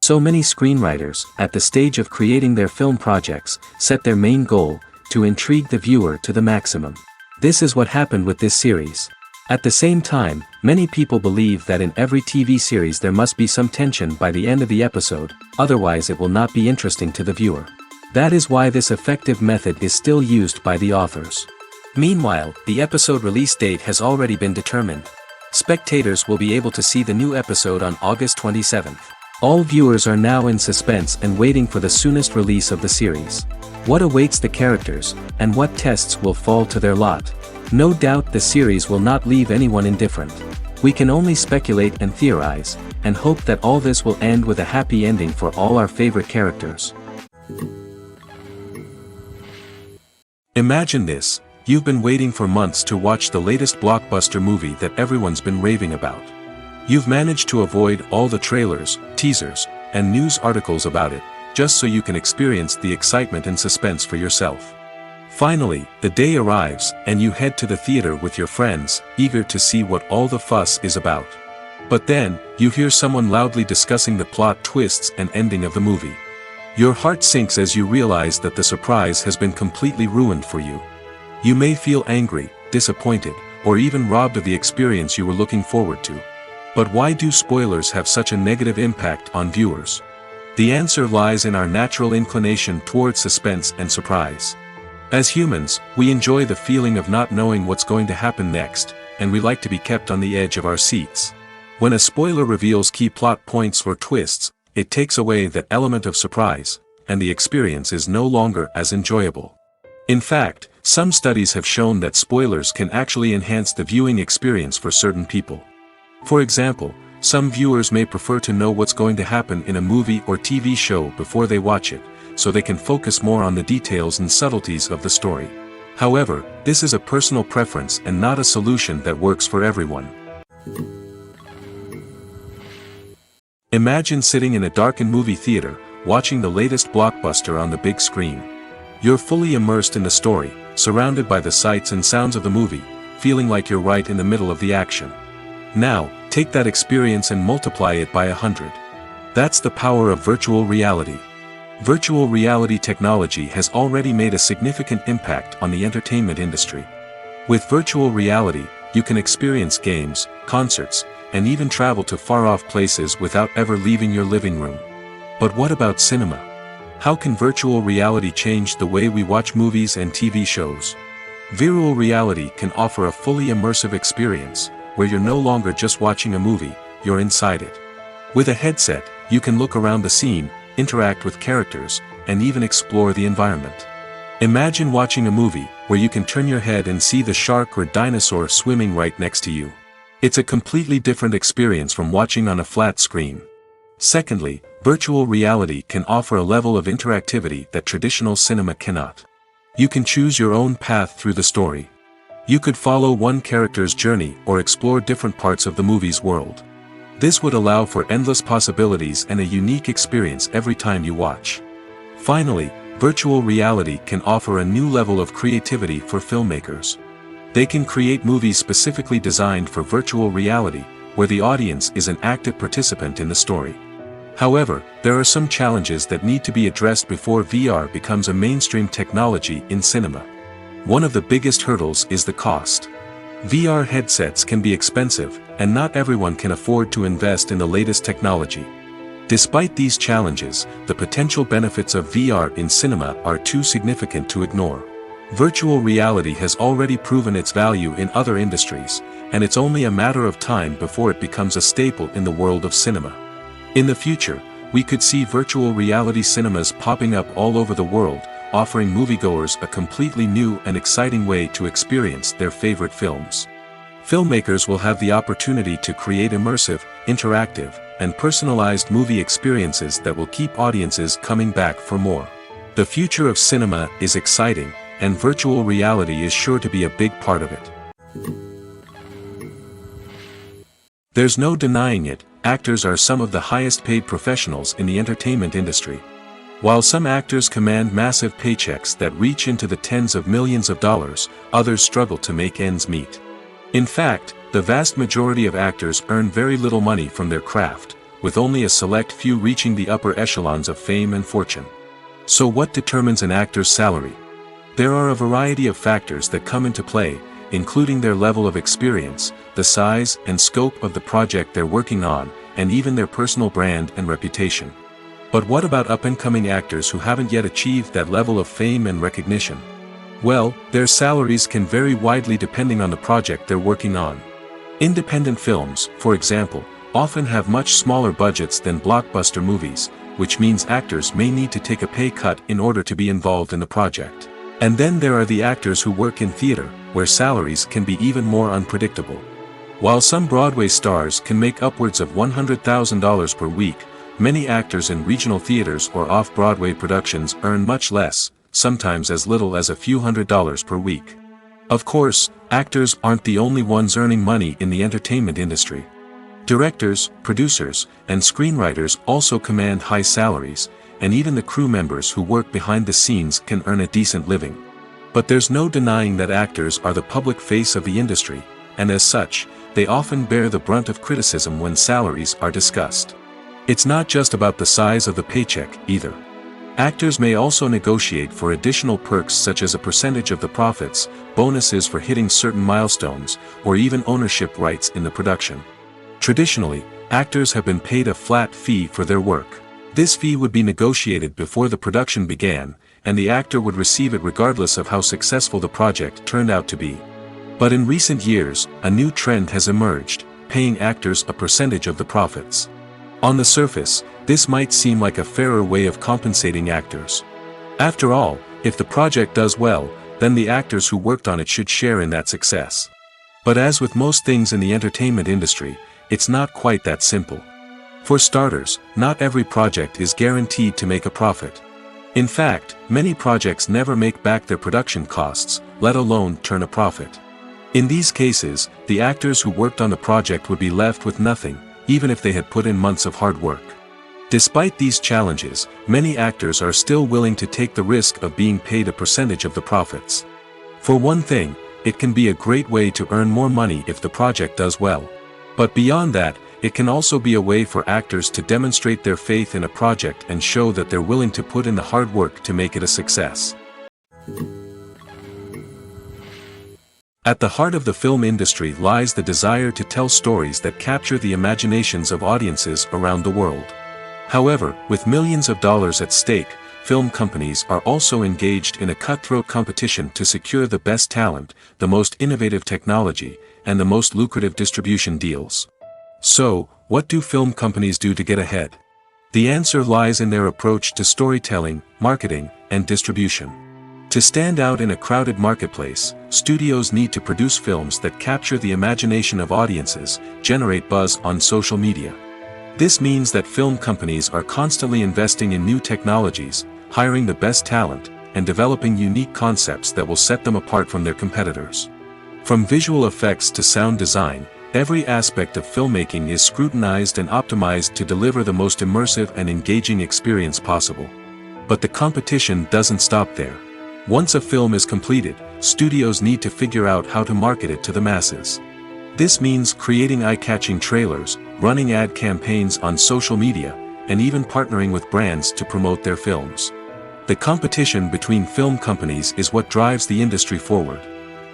So many screenwriters, at the stage of creating their film projects, set their main goal, to intrigue the viewer to the maximum. This is what happened with this series. At the same time, many people believe that in every TV series there must be some tension by the end of the episode, otherwise it will not be interesting to the viewer. That is why this effective method is still used by the authors. Meanwhile, the episode release date has already been determined. Spectators will be able to see the new episode on August 27th. All viewers are now in suspense and waiting for the soonest release of the series. What awaits the characters, and what tests will fall to their lot? No doubt the series will not leave anyone indifferent. We can only speculate and theorize, and hope that all this will end with a happy ending for all our favorite characters. Imagine this, you've been waiting for months to watch the latest blockbuster movie that everyone's been raving about. You've managed to avoid all the trailers, teasers, and news articles about it, just so you can experience the excitement and suspense for yourself. Finally, the day arrives, and you head to the theater with your friends, eager to see what all the fuss is about. But then, you hear someone loudly discussing the plot twists and ending of the movie. Your heart sinks as you realize that the surprise has been completely ruined for you. You may feel angry, disappointed, or even robbed of the experience you were looking forward to. But why do spoilers have such a negative impact on viewers? The answer lies in our natural inclination towards suspense and surprise. As humans, we enjoy the feeling of not knowing what's going to happen next, and we like to be kept on the edge of our seats. When a spoiler reveals key plot points or twists, it takes away that element of surprise, and the experience is no longer as enjoyable. In fact, some studies have shown that spoilers can actually enhance the viewing experience for certain people. For example, some viewers may prefer to know what's going to happen in a movie or TV show before they watch it, so they can focus more on the details and subtleties of the story. However, this is a personal preference and not a solution that works for everyone. Imagine sitting in a darkened movie theater, watching the latest blockbuster on the big screen. You're fully immersed in the story, surrounded by the sights and sounds of the movie, feeling like you're right in the middle of the action. Now, take that experience and multiply it by 100. That's the power of virtual reality. Virtual reality technology has already made a significant impact on the entertainment industry. With virtual reality, you can experience games, concerts, and even travel to far-off places without ever leaving your living room. But what about cinema? How can virtual reality change the way we watch movies and TV shows? Virtual reality can offer a fully immersive experience, where you're no longer just watching a movie, you're inside it. With a headset, you can look around the scene, interact with characters, and even explore the environment. Imagine watching a movie, where you can turn your head and see the shark or dinosaur swimming right next to you. It's a completely different experience from watching on a flat screen. Secondly, virtual reality can offer a level of interactivity that traditional cinema cannot. You can choose your own path through the story. You could follow one character's journey or explore different parts of the movie's world. This would allow for endless possibilities and a unique experience every time you watch. Finally, virtual reality can offer a new level of creativity for filmmakers. They can create movies specifically designed for virtual reality, where the audience is an active participant in the story. However, there are some challenges that need to be addressed before VR becomes a mainstream technology in cinema. One of the biggest hurdles is the cost. VR headsets can be expensive, and not everyone can afford to invest in the latest technology. Despite these challenges, the potential benefits of VR in cinema are too significant to ignore. Virtual reality has already proven its value in other industries, and it's only a matter of time before it becomes a staple in the world of cinema. In the future, we could see virtual reality cinemas popping up all over the world, offering moviegoers a completely new and exciting way to experience their favorite films. Filmmakers will have the opportunity to create immersive, interactive, and personalized movie experiences that will keep audiences coming back for more. The future of cinema is exciting, and virtual reality is sure to be a big part of it. There's no denying it, actors are some of the highest paid professionals in the entertainment industry. While some actors command massive paychecks that reach into the tens of millions of dollars, others struggle to make ends meet. In fact, the vast majority of actors earn very little money from their craft, with only a select few reaching the upper echelons of fame and fortune. So what determines an actor's salary? There are a variety of factors that come into play, including their level of experience, the size and scope of the project they're working on, and even their personal brand and reputation. But what about up-and-coming actors who haven't yet achieved that level of fame and recognition? Well, their salaries can vary widely depending on the project they're working on. Independent films, for example, often have much smaller budgets than blockbuster movies, which means actors may need to take a pay cut in order to be involved in the project. And then there are the actors who work in theater, where salaries can be even more unpredictable. While some Broadway stars can make upwards of $100,000 per week, many actors in regional theaters or off-Broadway productions earn much less, sometimes as little as a few $100s per week. Of course, actors aren't the only ones earning money in the entertainment industry. Directors, producers, and screenwriters also command high salaries, and even the crew members who work behind the scenes can earn a decent living. But there's no denying that actors are the public face of the industry, and as such, they often bear the brunt of criticism when salaries are discussed. It's not just about the size of the paycheck, either. Actors may also negotiate for additional perks such as a percentage of the profits, bonuses for hitting certain milestones, or even ownership rights in the production. Traditionally, actors have been paid a flat fee for their work. This fee would be negotiated before the production began, and the actor would receive it regardless of how successful the project turned out to be. But in recent years, a new trend has emerged, paying actors a percentage of the profits. On the surface, this might seem like a fairer way of compensating actors. After all, if the project does well, then the actors who worked on it should share in that success. But as with most things in the entertainment industry, it's not quite that simple. For starters, not every project is guaranteed to make a profit. In fact, many projects never make back their production costs, let alone turn a profit. In these cases, the actors who worked on the project would be left with nothing, even if they had put in months of hard work. Despite these challenges, many actors are still willing to take the risk of being paid a percentage of the profits. For one thing, it can be a great way to earn more money if the project does well. But beyond that, it can also be a way for actors to demonstrate their faith in a project and show that they're willing to put in the hard work to make it a success. At the heart of the film industry lies the desire to tell stories that capture the imaginations of audiences around the world. However, with millions of dollars at stake, film companies are also engaged in a cutthroat competition to secure the best talent, the most innovative technology, and the most lucrative distribution deals. So, what do film companies do to get ahead? The answer lies in their approach to storytelling, marketing, and distribution. To stand out in a crowded marketplace, studios need to produce films that capture the imagination of audiences, generate buzz on social media. This means that film companies are constantly investing in new technologies, hiring the best talent, and developing unique concepts that will set them apart from their competitors. From visual effects to sound design, every aspect of filmmaking is scrutinized and optimized to deliver the most immersive and engaging experience possible. But the competition doesn't stop there. Once a film is completed, studios need to figure out how to market it to the masses. This means creating eye-catching trailers, running ad campaigns on social media, and even partnering with brands to promote their films. The competition between film companies is what drives the industry forward.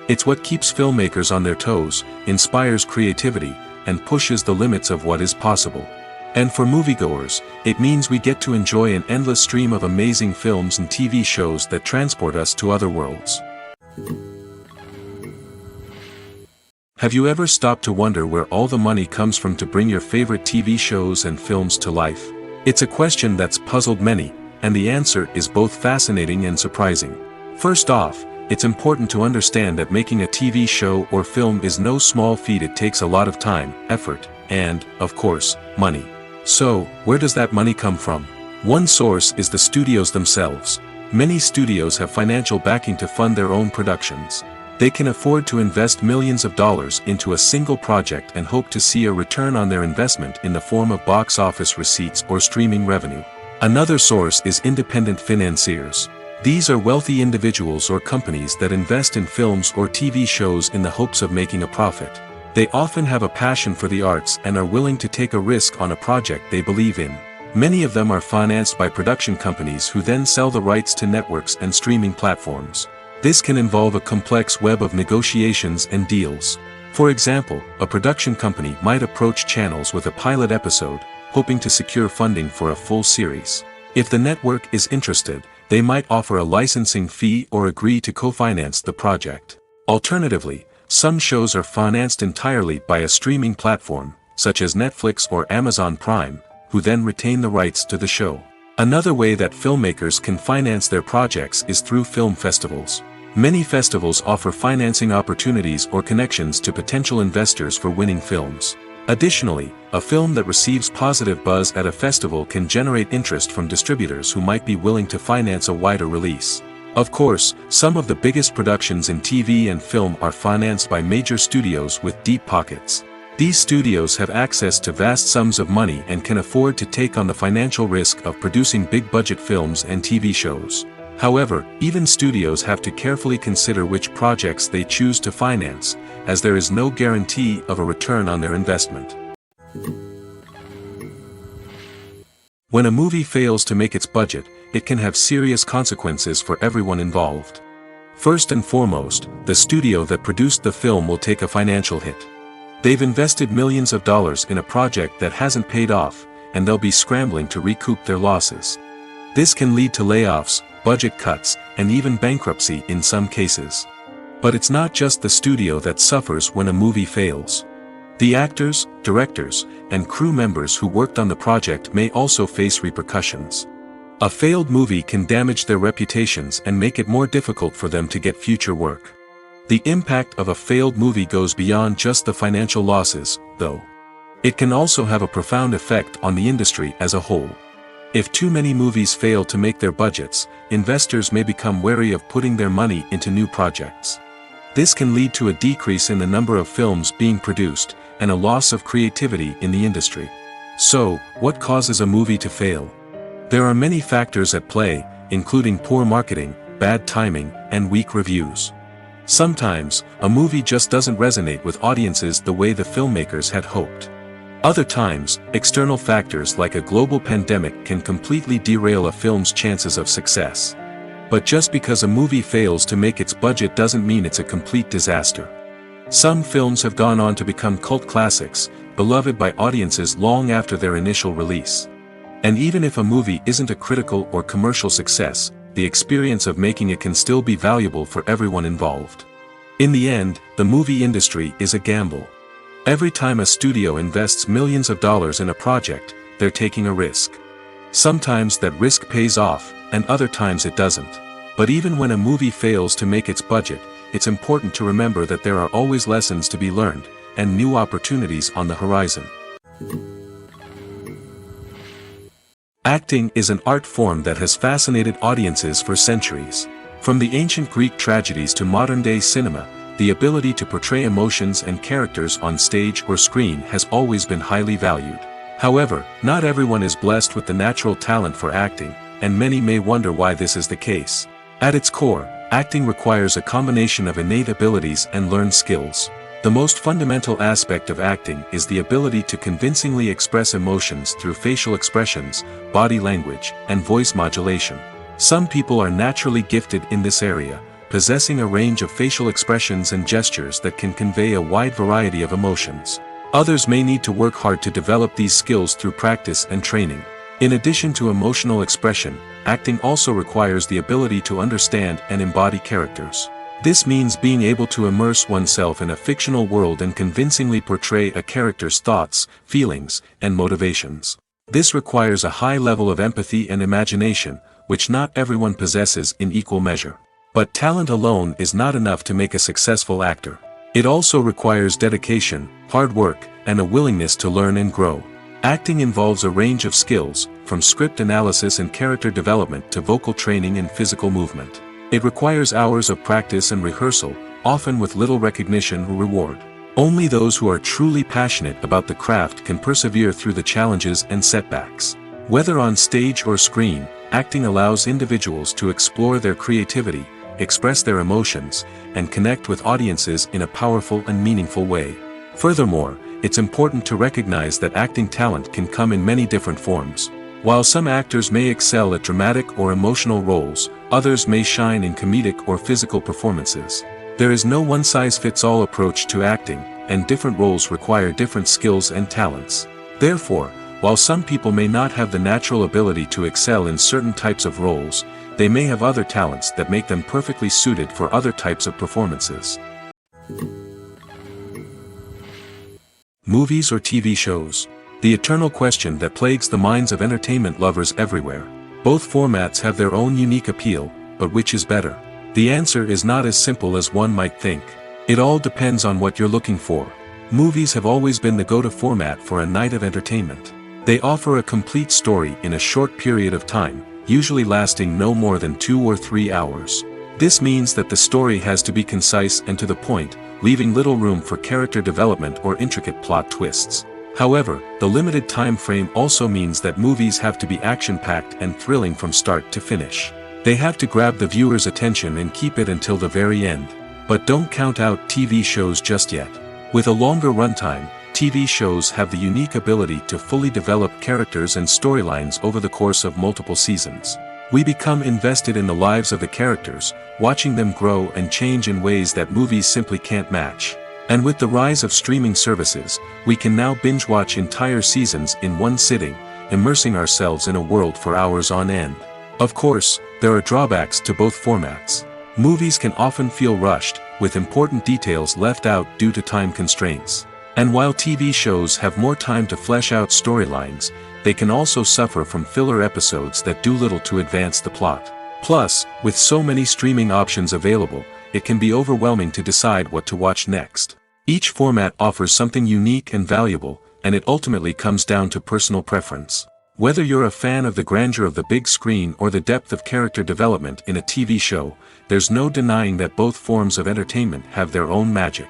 It's what keeps filmmakers on their toes, inspires creativity, and pushes the limits of what is possible. And for moviegoers, it means we get to enjoy an endless stream of amazing films and TV shows that transport us to other worlds. Have you ever stopped to wonder where all the money comes from to bring your favorite TV shows and films to life? It's a question that's puzzled many, and the answer is both fascinating and surprising. First off, it's important to understand that making a TV show or film is no small feat. It takes a lot of time, effort, and, of course, money. So, where does that money come from? One source is the studios themselves. Many studios have financial backing to fund their own productions. They can afford to invest millions of dollars into a single project and hope to see a return on their investment in the form of box office receipts or streaming revenue. Another source is independent financiers. These are wealthy individuals or companies that invest in films or TV shows in the hopes of making a profit. They often have a passion for the arts and are willing to take a risk on a project they believe in. Many of them are financed by production companies who then sell the rights to networks and streaming platforms. This can involve a complex web of negotiations and deals. For example, a production company might approach channels with a pilot episode, hoping to secure funding for a full series. If the network is interested, they might offer a licensing fee or agree to co-finance the project. Alternatively, some shows are financed entirely by a streaming platform, such as Netflix or Amazon Prime, who then retain the rights to the show. Another way that filmmakers can finance their projects is through film festivals. Many festivals offer financing opportunities or connections to potential investors for winning films. Additionally, a film that receives positive buzz at a festival can generate interest from distributors who might be willing to finance a wider release. Of course, some of the biggest productions in TV and film are financed by major studios with deep pockets. These studios have access to vast sums of money and can afford to take on the financial risk of producing big-budget films and TV shows. However, even studios have to carefully consider which projects they choose to finance, as there is no guarantee of a return on their investment. When a movie fails to make its budget, it can have serious consequences for everyone involved. First and foremost, the studio that produced the film will take a financial hit. They've invested millions of dollars in a project that hasn't paid off, and they'll be scrambling to recoup their losses. This can lead to layoffs, budget cuts, and even bankruptcy in some cases. But it's not just the studio that suffers when a movie fails. The actors, directors, and crew members who worked on the project may also face repercussions. A failed movie can damage their reputations and make it more difficult for them to get future work. The impact of a failed movie goes beyond just the financial losses, though. It can also have a profound effect on the industry as a whole. If too many movies fail to make their budgets, investors may become wary of putting their money into new projects. This can lead to a decrease in the number of films being produced, and a loss of creativity in the industry. So, what causes a movie to fail? There are many factors at play, including poor marketing, bad timing, and weak reviews. Sometimes, a movie just doesn't resonate with audiences the way the filmmakers had hoped. Other times, external factors like a global pandemic can completely derail a film's chances of success. But just because a movie fails to make its budget doesn't mean it's a complete disaster. Some films have gone on to become cult classics, beloved by audiences long after their initial release. And even if a movie isn't a critical or commercial success, the experience of making it can still be valuable for everyone involved. In the end, the movie industry is a gamble. Every time a studio invests millions of dollars in a project, they're taking a risk. Sometimes that risk pays off, and other times it doesn't. But even when a movie fails to make its budget, it's important to remember that there are always lessons to be learned, and new opportunities on the horizon. Acting is an art form that has fascinated audiences for centuries. From the ancient Greek tragedies to modern-day cinema, the ability to portray emotions and characters on stage or screen has always been highly valued. However, not everyone is blessed with the natural talent for acting, and many may wonder why this is the case. At its core, acting requires a combination of innate abilities and learned skills. The most fundamental aspect of acting is the ability to convincingly express emotions through facial expressions, body language, and voice modulation. Some people are naturally gifted in this area, possessing a range of facial expressions and gestures that can convey a wide variety of emotions. Others may need to work hard to develop these skills through practice and training. In addition to emotional expression, acting also requires the ability to understand and embody characters. This means being able to immerse oneself in a fictional world and convincingly portray a character's thoughts, feelings, and motivations. This requires a high level of empathy and imagination, which not everyone possesses in equal measure. But talent alone is not enough to make a successful actor. It also requires dedication, hard work, and a willingness to learn and grow. Acting involves a range of skills, from script analysis and character development to vocal training and physical movement. It requires hours of practice and rehearsal, often with little recognition or reward. Only those who are truly passionate about the craft can persevere through the challenges and setbacks. Whether on stage or screen, acting allows individuals to explore their creativity, express their emotions, and connect with audiences in a powerful and meaningful way. Furthermore, it's important to recognize that acting talent can come in many different forms. While some actors may excel at dramatic or emotional roles, others may shine in comedic or physical performances. There is no one-size-fits-all approach to acting, and different roles require different skills and talents. Therefore, while some people may not have the natural ability to excel in certain types of roles, they may have other talents that make them perfectly suited for other types of performances. Movies or TV shows? The eternal question that plagues the minds of entertainment lovers everywhere. Both formats have their own unique appeal, but which is better? The answer is not as simple as one might think. It all depends on what you're looking for. Movies have always been the go-to format for a night of entertainment. They offer a complete story in a short period of time, usually lasting no more than 2 or 3 hours. This means that the story has to be concise and to the point, leaving little room for character development or intricate plot twists. However, the limited time frame also means that movies have to be action-packed and thrilling from start to finish. They have to grab the viewer's attention and keep it until the very end. But don't count out TV shows just yet. With a longer runtime, TV shows have the unique ability to fully develop characters and storylines over the course of multiple seasons. We become invested in the lives of the characters, watching them grow and change in ways that movies simply can't match. And with the rise of streaming services, we can now binge-watch entire seasons in one sitting, immersing ourselves in a world for hours on end. Of course, there are drawbacks to both formats. Movies can often feel rushed, with important details left out due to time constraints. And while TV shows have more time to flesh out storylines, they can also suffer from filler episodes that do little to advance the plot. Plus, with so many streaming options available, it can be overwhelming to decide what to watch next. Each format offers something unique and valuable, and it ultimately comes down to personal preference. Whether you're a fan of the grandeur of the big screen or the depth of character development in a TV show, there's no denying that both forms of entertainment have their own magic.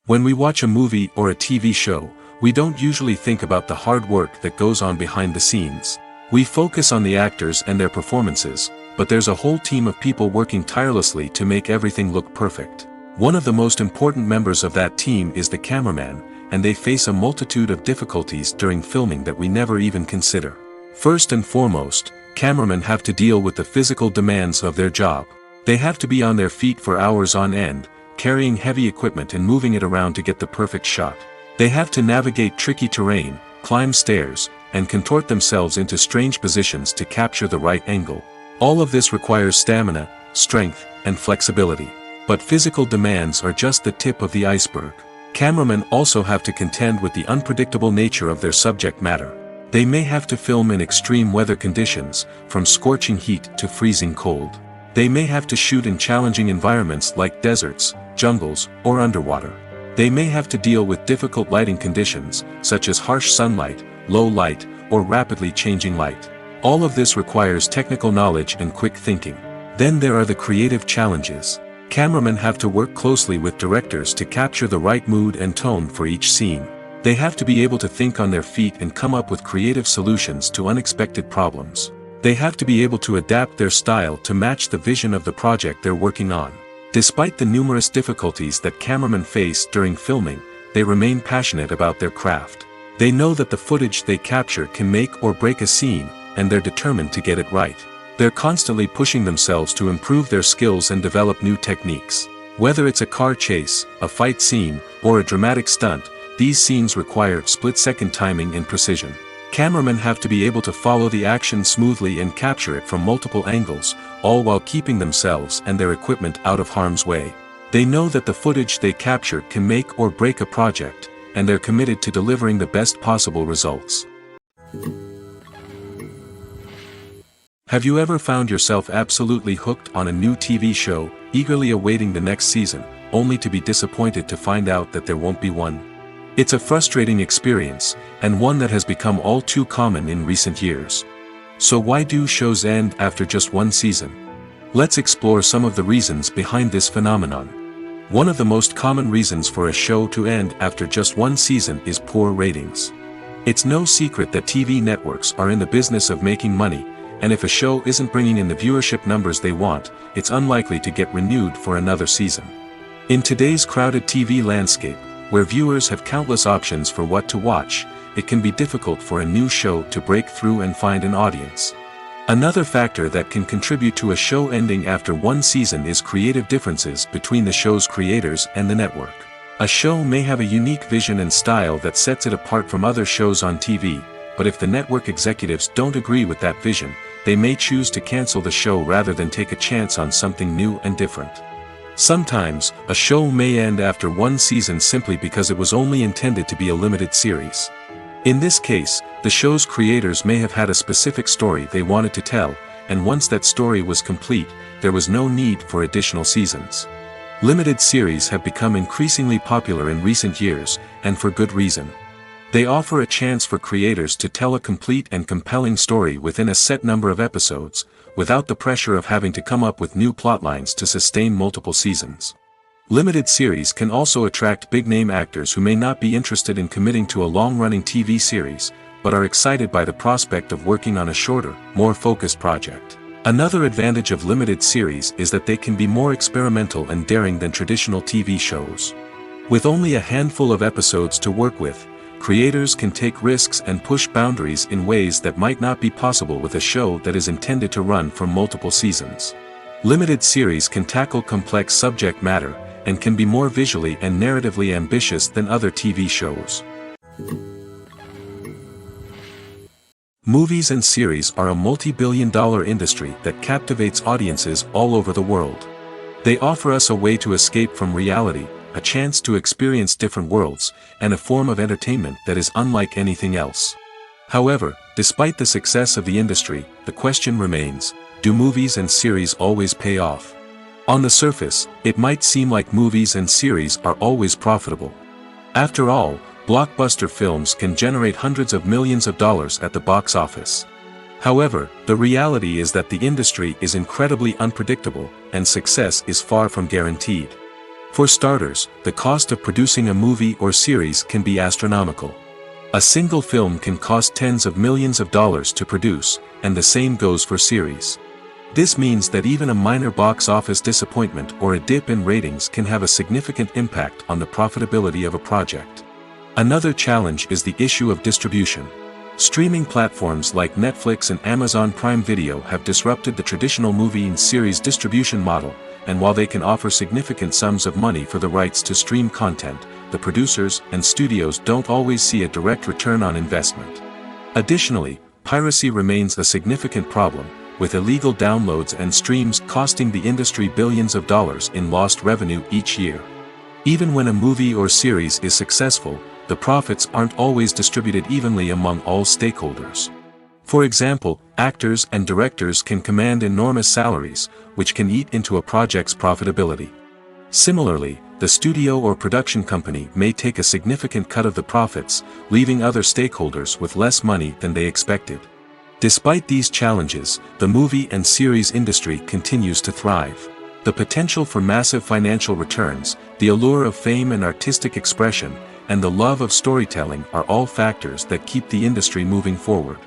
When we watch a movie or a TV show, we don't usually think about the hard work that goes on behind the scenes. We focus on the actors and their performances, but there's a whole team of people working tirelessly to make everything look perfect. One of the most important members of that team is the cameraman, and they face a multitude of difficulties during filming that we never even consider. First and foremost, cameramen have to deal with the physical demands of their job. They have to be on their feet for hours on end, carrying heavy equipment and moving it around to get the perfect shot. They have to navigate tricky terrain, climb stairs, and contort themselves into strange positions to capture the right angle. All of this requires stamina, strength, and flexibility. But physical demands are just the tip of the iceberg. Cameramen also have to contend with the unpredictable nature of their subject matter. They may have to film in extreme weather conditions, from scorching heat to freezing cold. They may have to shoot in challenging environments like deserts, jungles, or underwater. They may have to deal with difficult lighting conditions, such as harsh sunlight, low light, or rapidly changing light. All of this requires technical knowledge and quick thinking. Then there are the creative challenges. Cameramen have to work closely with directors to capture the right mood and tone for each scene. They have to be able to think on their feet and come up with creative solutions to unexpected problems. They have to be able to adapt their style to match the vision of the project they're working on. Despite the numerous difficulties that cameramen face during filming, they remain passionate about their craft. They know that the footage they capture can make or break a scene, and they're determined to get it right. They're constantly pushing themselves to improve their skills and develop new techniques. Whether it's a car chase, a fight scene, or a dramatic stunt, these scenes require split-second timing and precision. Cameramen have to be able to follow the action smoothly and capture it from multiple angles, all while keeping themselves and their equipment out of harm's way. They know that the footage they capture can make or break a project, and they're committed to delivering the best possible results. Have you ever found yourself absolutely hooked on a new TV show, eagerly awaiting the next season, only to be disappointed to find out that there won't be one? It's a frustrating experience, and one that has become all too common in recent years. So why do shows end after just one season? Let's explore some of the reasons behind this phenomenon. One of the most common reasons for a show to end after just one season is poor ratings. It's no secret that TV networks are in the business of making money, and if a show isn't bringing in the viewership numbers they want, it's unlikely to get renewed for another season. In today's crowded TV landscape, where viewers have countless options for what to watch, it can be difficult for a new show to break through and find an audience. Another factor that can contribute to a show ending after one season is creative differences between the show's creators and the network. A show may have a unique vision and style that sets it apart from other shows on TV, but if the network executives don't agree with that vision, they may choose to cancel the show rather than take a chance on something new and different. Sometimes, a show may end after one season simply because it was only intended to be a limited series. In this case, the show's creators may have had a specific story they wanted to tell, and once that story was complete, there was no need for additional seasons. Limited series have become increasingly popular in recent years, and for good reason. They offer a chance for creators to tell a complete and compelling story within a set number of episodes, without the pressure of having to come up with new plotlines to sustain multiple seasons. Limited series can also attract big-name actors who may not be interested in committing to a long-running TV series, but are excited by the prospect of working on a shorter, more focused project. Another advantage of limited series is that they can be more experimental and daring than traditional TV shows. With only a handful of episodes to work with, creators can take risks and push boundaries in ways that might not be possible with a show that is intended to run for multiple seasons. Limited series can tackle complex subject matter, and can be more visually and narratively ambitious than other TV shows. Movies and series are a multi-billion-dollar industry that captivates audiences all over the world. They offer us a way to escape from reality, a chance to experience different worlds, and a form of entertainment that is unlike anything else. However, despite the success of the industry, the question remains, do movies and series always pay off? On the surface, it might seem like movies and series are always profitable. After all, blockbuster films can generate hundreds of millions of dollars at the box office. However, the reality is that the industry is incredibly unpredictable, and success is far from guaranteed. For starters, the cost of producing a movie or series can be astronomical. A single film can cost tens of millions of dollars to produce, and the same goes for series. This means that even a minor box office disappointment or a dip in ratings can have a significant impact on the profitability of a project. Another challenge is the issue of distribution. Streaming platforms like Netflix and Amazon Prime Video have disrupted the traditional movie and series distribution model, and while they can offer significant sums of money for the rights to stream content, the producers and studios don't always see a direct return on investment. Additionally, piracy remains a significant problem, with illegal downloads and streams costing the industry billions of dollars in lost revenue each year. Even when a movie or series is successful, the profits aren't always distributed evenly among all stakeholders. For example, actors and directors can command enormous salaries, which can eat into a project's profitability. Similarly, the studio or production company may take a significant cut of the profits, leaving other stakeholders with less money than they expected. Despite these challenges, the movie and series industry continues to thrive. The potential for massive financial returns, the allure of fame and artistic expression, and the love of storytelling are all factors that keep the industry moving forward.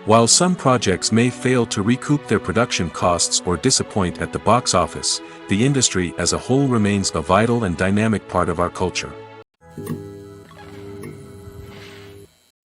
While some projects may fail to recoup their production costs or disappoint at the box office, the industry as a whole remains a vital and dynamic part of our culture.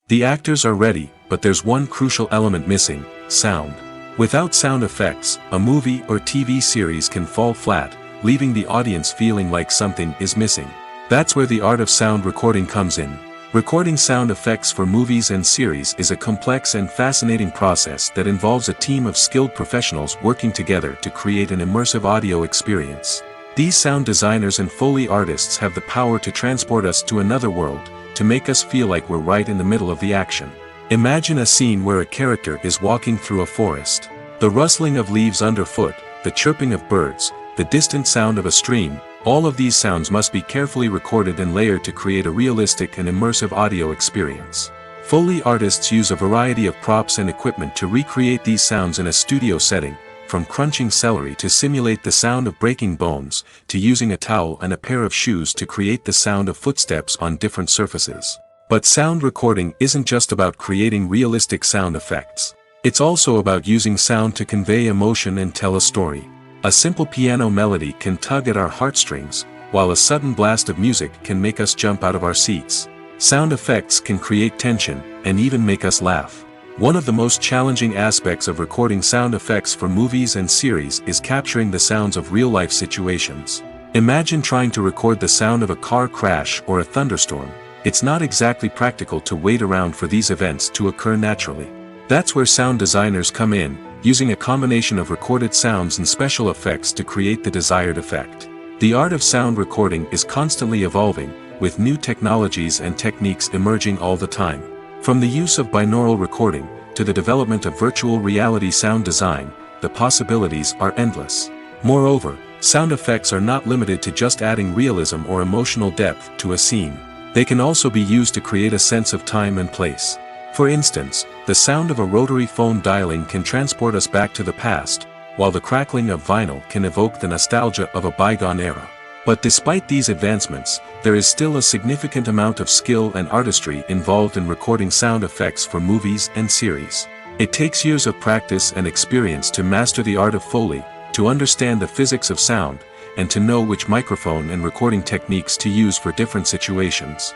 The actors are ready, but there's one crucial element missing: sound. Without sound effects, a movie or TV series can fall flat, leaving the audience feeling like something is missing. That's where the art of sound recording comes in. Recording sound effects for movies and series is a complex and fascinating process that involves a team of skilled professionals working together to create an immersive audio experience. These sound designers and Foley artists have the power to transport us to another world, to make us feel like we're right in the middle of the action. Imagine a scene where a character is walking through a forest. The rustling of leaves underfoot, the chirping of birds, the distant sound of a stream, all of these sounds must be carefully recorded and layered to create a realistic and immersive audio experience. Foley artists use a variety of props and equipment to recreate these sounds in a studio setting, from crunching celery to simulate the sound of breaking bones, to using a towel and a pair of shoes to create the sound of footsteps on different surfaces. But sound recording isn't just about creating realistic sound effects. It's also about using sound to convey emotion and tell a story. A simple piano melody can tug at our heartstrings, while a sudden blast of music can make us jump out of our seats. Sound effects can create tension, and even make us laugh. One of the most challenging aspects of recording sound effects for movies and series is capturing the sounds of real-life situations. Imagine trying to record the sound of a car crash or a thunderstorm. It's not exactly practical to wait around for these events to occur naturally. That's where sound designers come in, using a combination of recorded sounds and special effects to create the desired effect. The art of sound recording is constantly evolving, with new technologies and techniques emerging all the time. From the use of binaural recording, to the development of virtual reality sound design, the possibilities are endless. Moreover, sound effects are not limited to just adding realism or emotional depth to a scene. They can also be used to create a sense of time and place. For instance, the sound of a rotary phone dialing can transport us back to the past, while the crackling of vinyl can evoke the nostalgia of a bygone era. But despite these advancements, there is still a significant amount of skill and artistry involved in recording sound effects for movies and series. It takes years of practice and experience to master the art of Foley, to understand the physics of sound, and to know which microphone and recording techniques to use for different situations.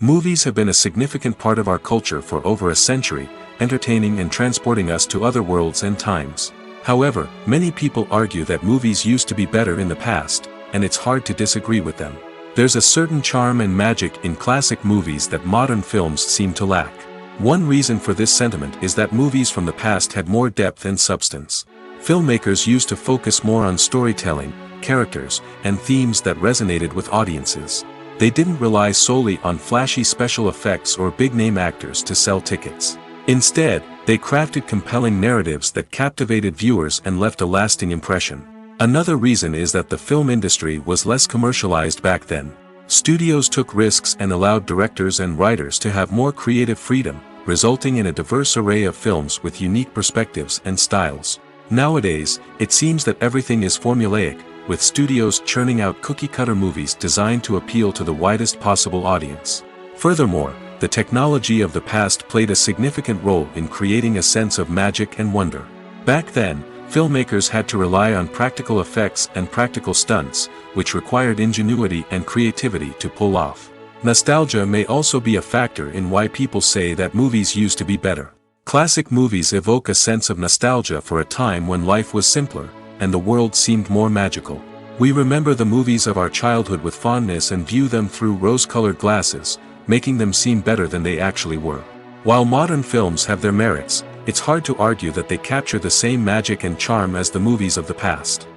Movies have been a significant part of our culture for over a century, entertaining and transporting us to other worlds and times. However, many people argue that movies used to be better in the past, and it's hard to disagree with them. There's a certain charm and magic in classic movies that modern films seem to lack. One reason for this sentiment is that movies from the past had more depth and substance. Filmmakers used to focus more on storytelling, characters, and themes that resonated with audiences. They didn't rely solely on flashy special effects or big-name actors to sell tickets. Instead, they crafted compelling narratives that captivated viewers and left a lasting impression. Another reason is that the film industry was less commercialized back then. Studios took risks and allowed directors and writers to have more creative freedom, resulting in a diverse array of films with unique perspectives and styles. Nowadays, it seems that everything is formulaic, with studios churning out cookie-cutter movies designed to appeal to the widest possible audience. Furthermore, the technology of the past played a significant role in creating a sense of magic and wonder. Back then, filmmakers had to rely on practical effects and practical stunts, which required ingenuity and creativity to pull off. Nostalgia may also be a factor in why people say that movies used to be better. Classic movies evoke a sense of nostalgia for a time when life was simpler, and the world seemed more magical. We remember the movies of our childhood with fondness and view them through rose-colored glasses, making them seem better than they actually were. While modern films have their merits, it's hard to argue that they capture the same magic and charm as the movies of the past.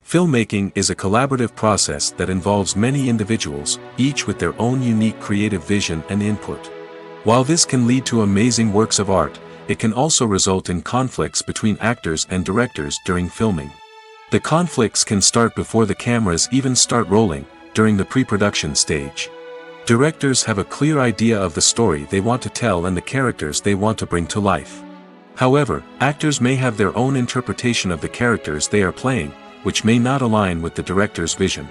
Filmmaking is a collaborative process that involves many individuals, each with their own unique creative vision and input. While this can lead to amazing works of art, it can also result in conflicts between actors and directors during filming. The conflicts can start before the cameras even start rolling, during the pre-production stage. Directors have a clear idea of the story they want to tell and the characters they want to bring to life. However, actors may have their own interpretation of the characters they are playing, which may not align with the director's vision.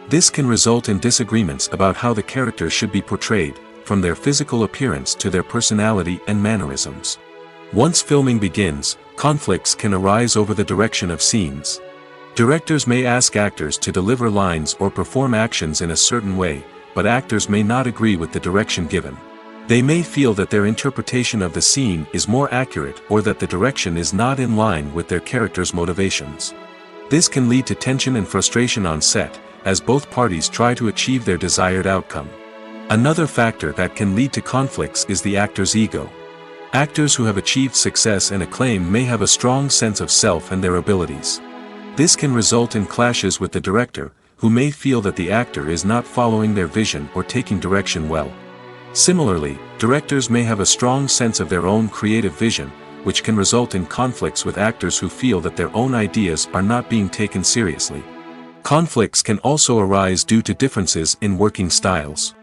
This can result in disagreements about how the characters should be portrayed, from their physical appearance to their personality and mannerisms. Once filming begins, conflicts can arise over the direction of scenes. Directors may ask actors to deliver lines or perform actions in a certain way, but actors may not agree with the direction given. They may feel that their interpretation of the scene is more accurate or that the direction is not in line with their character's motivations. This can lead to tension and frustration on set, as both parties try to achieve their desired outcome. Another factor that can lead to conflicts is the actor's ego. Actors who have achieved success and acclaim may have a strong sense of self and their abilities. This can result in clashes with the director, who may feel that the actor is not following their vision or taking direction well. Similarly, directors may have a strong sense of their own creative vision, which can result in conflicts with actors who feel that their own ideas are not being taken seriously. Conflicts can also arise due to differences in working styles.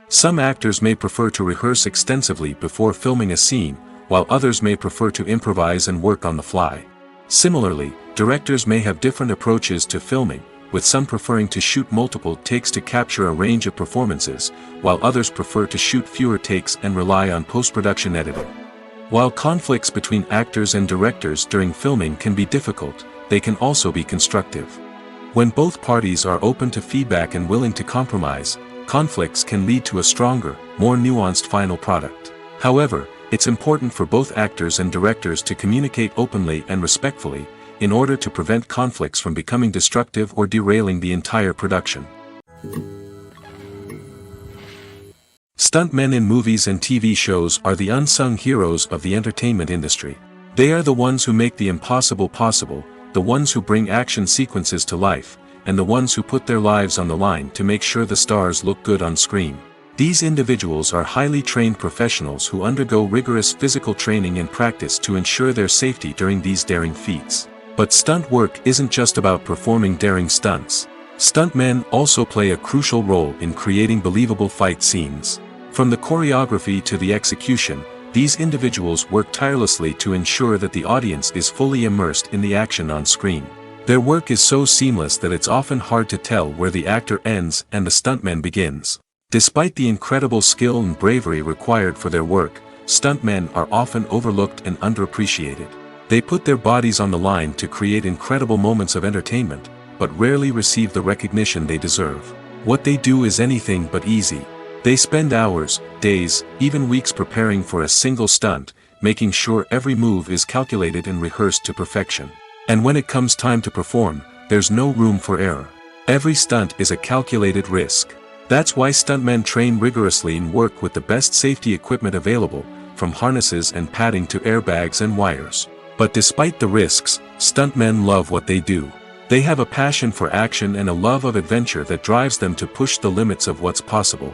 Some actors may prefer to rehearse extensively before filming a scene, while others may prefer to improvise and work on the fly. Similarly, directors may have different approaches to filming, with some preferring to shoot multiple takes to capture a range of performances, while others prefer to shoot fewer takes and rely on post-production editing. While conflicts between actors and directors during filming can be difficult, they can also be constructive. When both parties are open to feedback and willing to compromise, conflicts can lead to a stronger, more nuanced final product. However, it's important for both actors and directors to communicate openly and respectfully, in order to prevent conflicts from becoming destructive or derailing the entire production. Stuntmen in movies and TV shows are the unsung heroes of the entertainment industry. They are the ones who make the impossible possible, the ones who bring action sequences to life, and the ones who put their lives on the line to make sure the stars look good on screen. These individuals are highly trained professionals who undergo rigorous physical training and practice to ensure their safety during these daring feats. But stunt work isn't just about performing daring stunts. Stuntmen also play a crucial role in creating believable fight scenes. From the choreography to the execution, these individuals work tirelessly to ensure that the audience is fully immersed in the action on screen. Their work is so seamless that it's often hard to tell where the actor ends and the stuntman begins. Despite the incredible skill and bravery required for their work, stuntmen are often overlooked and underappreciated. They put their bodies on the line to create incredible moments of entertainment, but rarely receive the recognition they deserve. What they do is anything but easy. They spend hours, days, even weeks preparing for a single stunt, making sure every move is calculated and rehearsed to perfection. And when it comes time to perform, there's no room for error. Every stunt is a calculated risk. That's why stuntmen train rigorously and work with the best safety equipment available, from harnesses and padding to airbags and wires. But despite the risks, stuntmen love what they do. They have a passion for action and a love of adventure that drives them to push the limits of what's possible.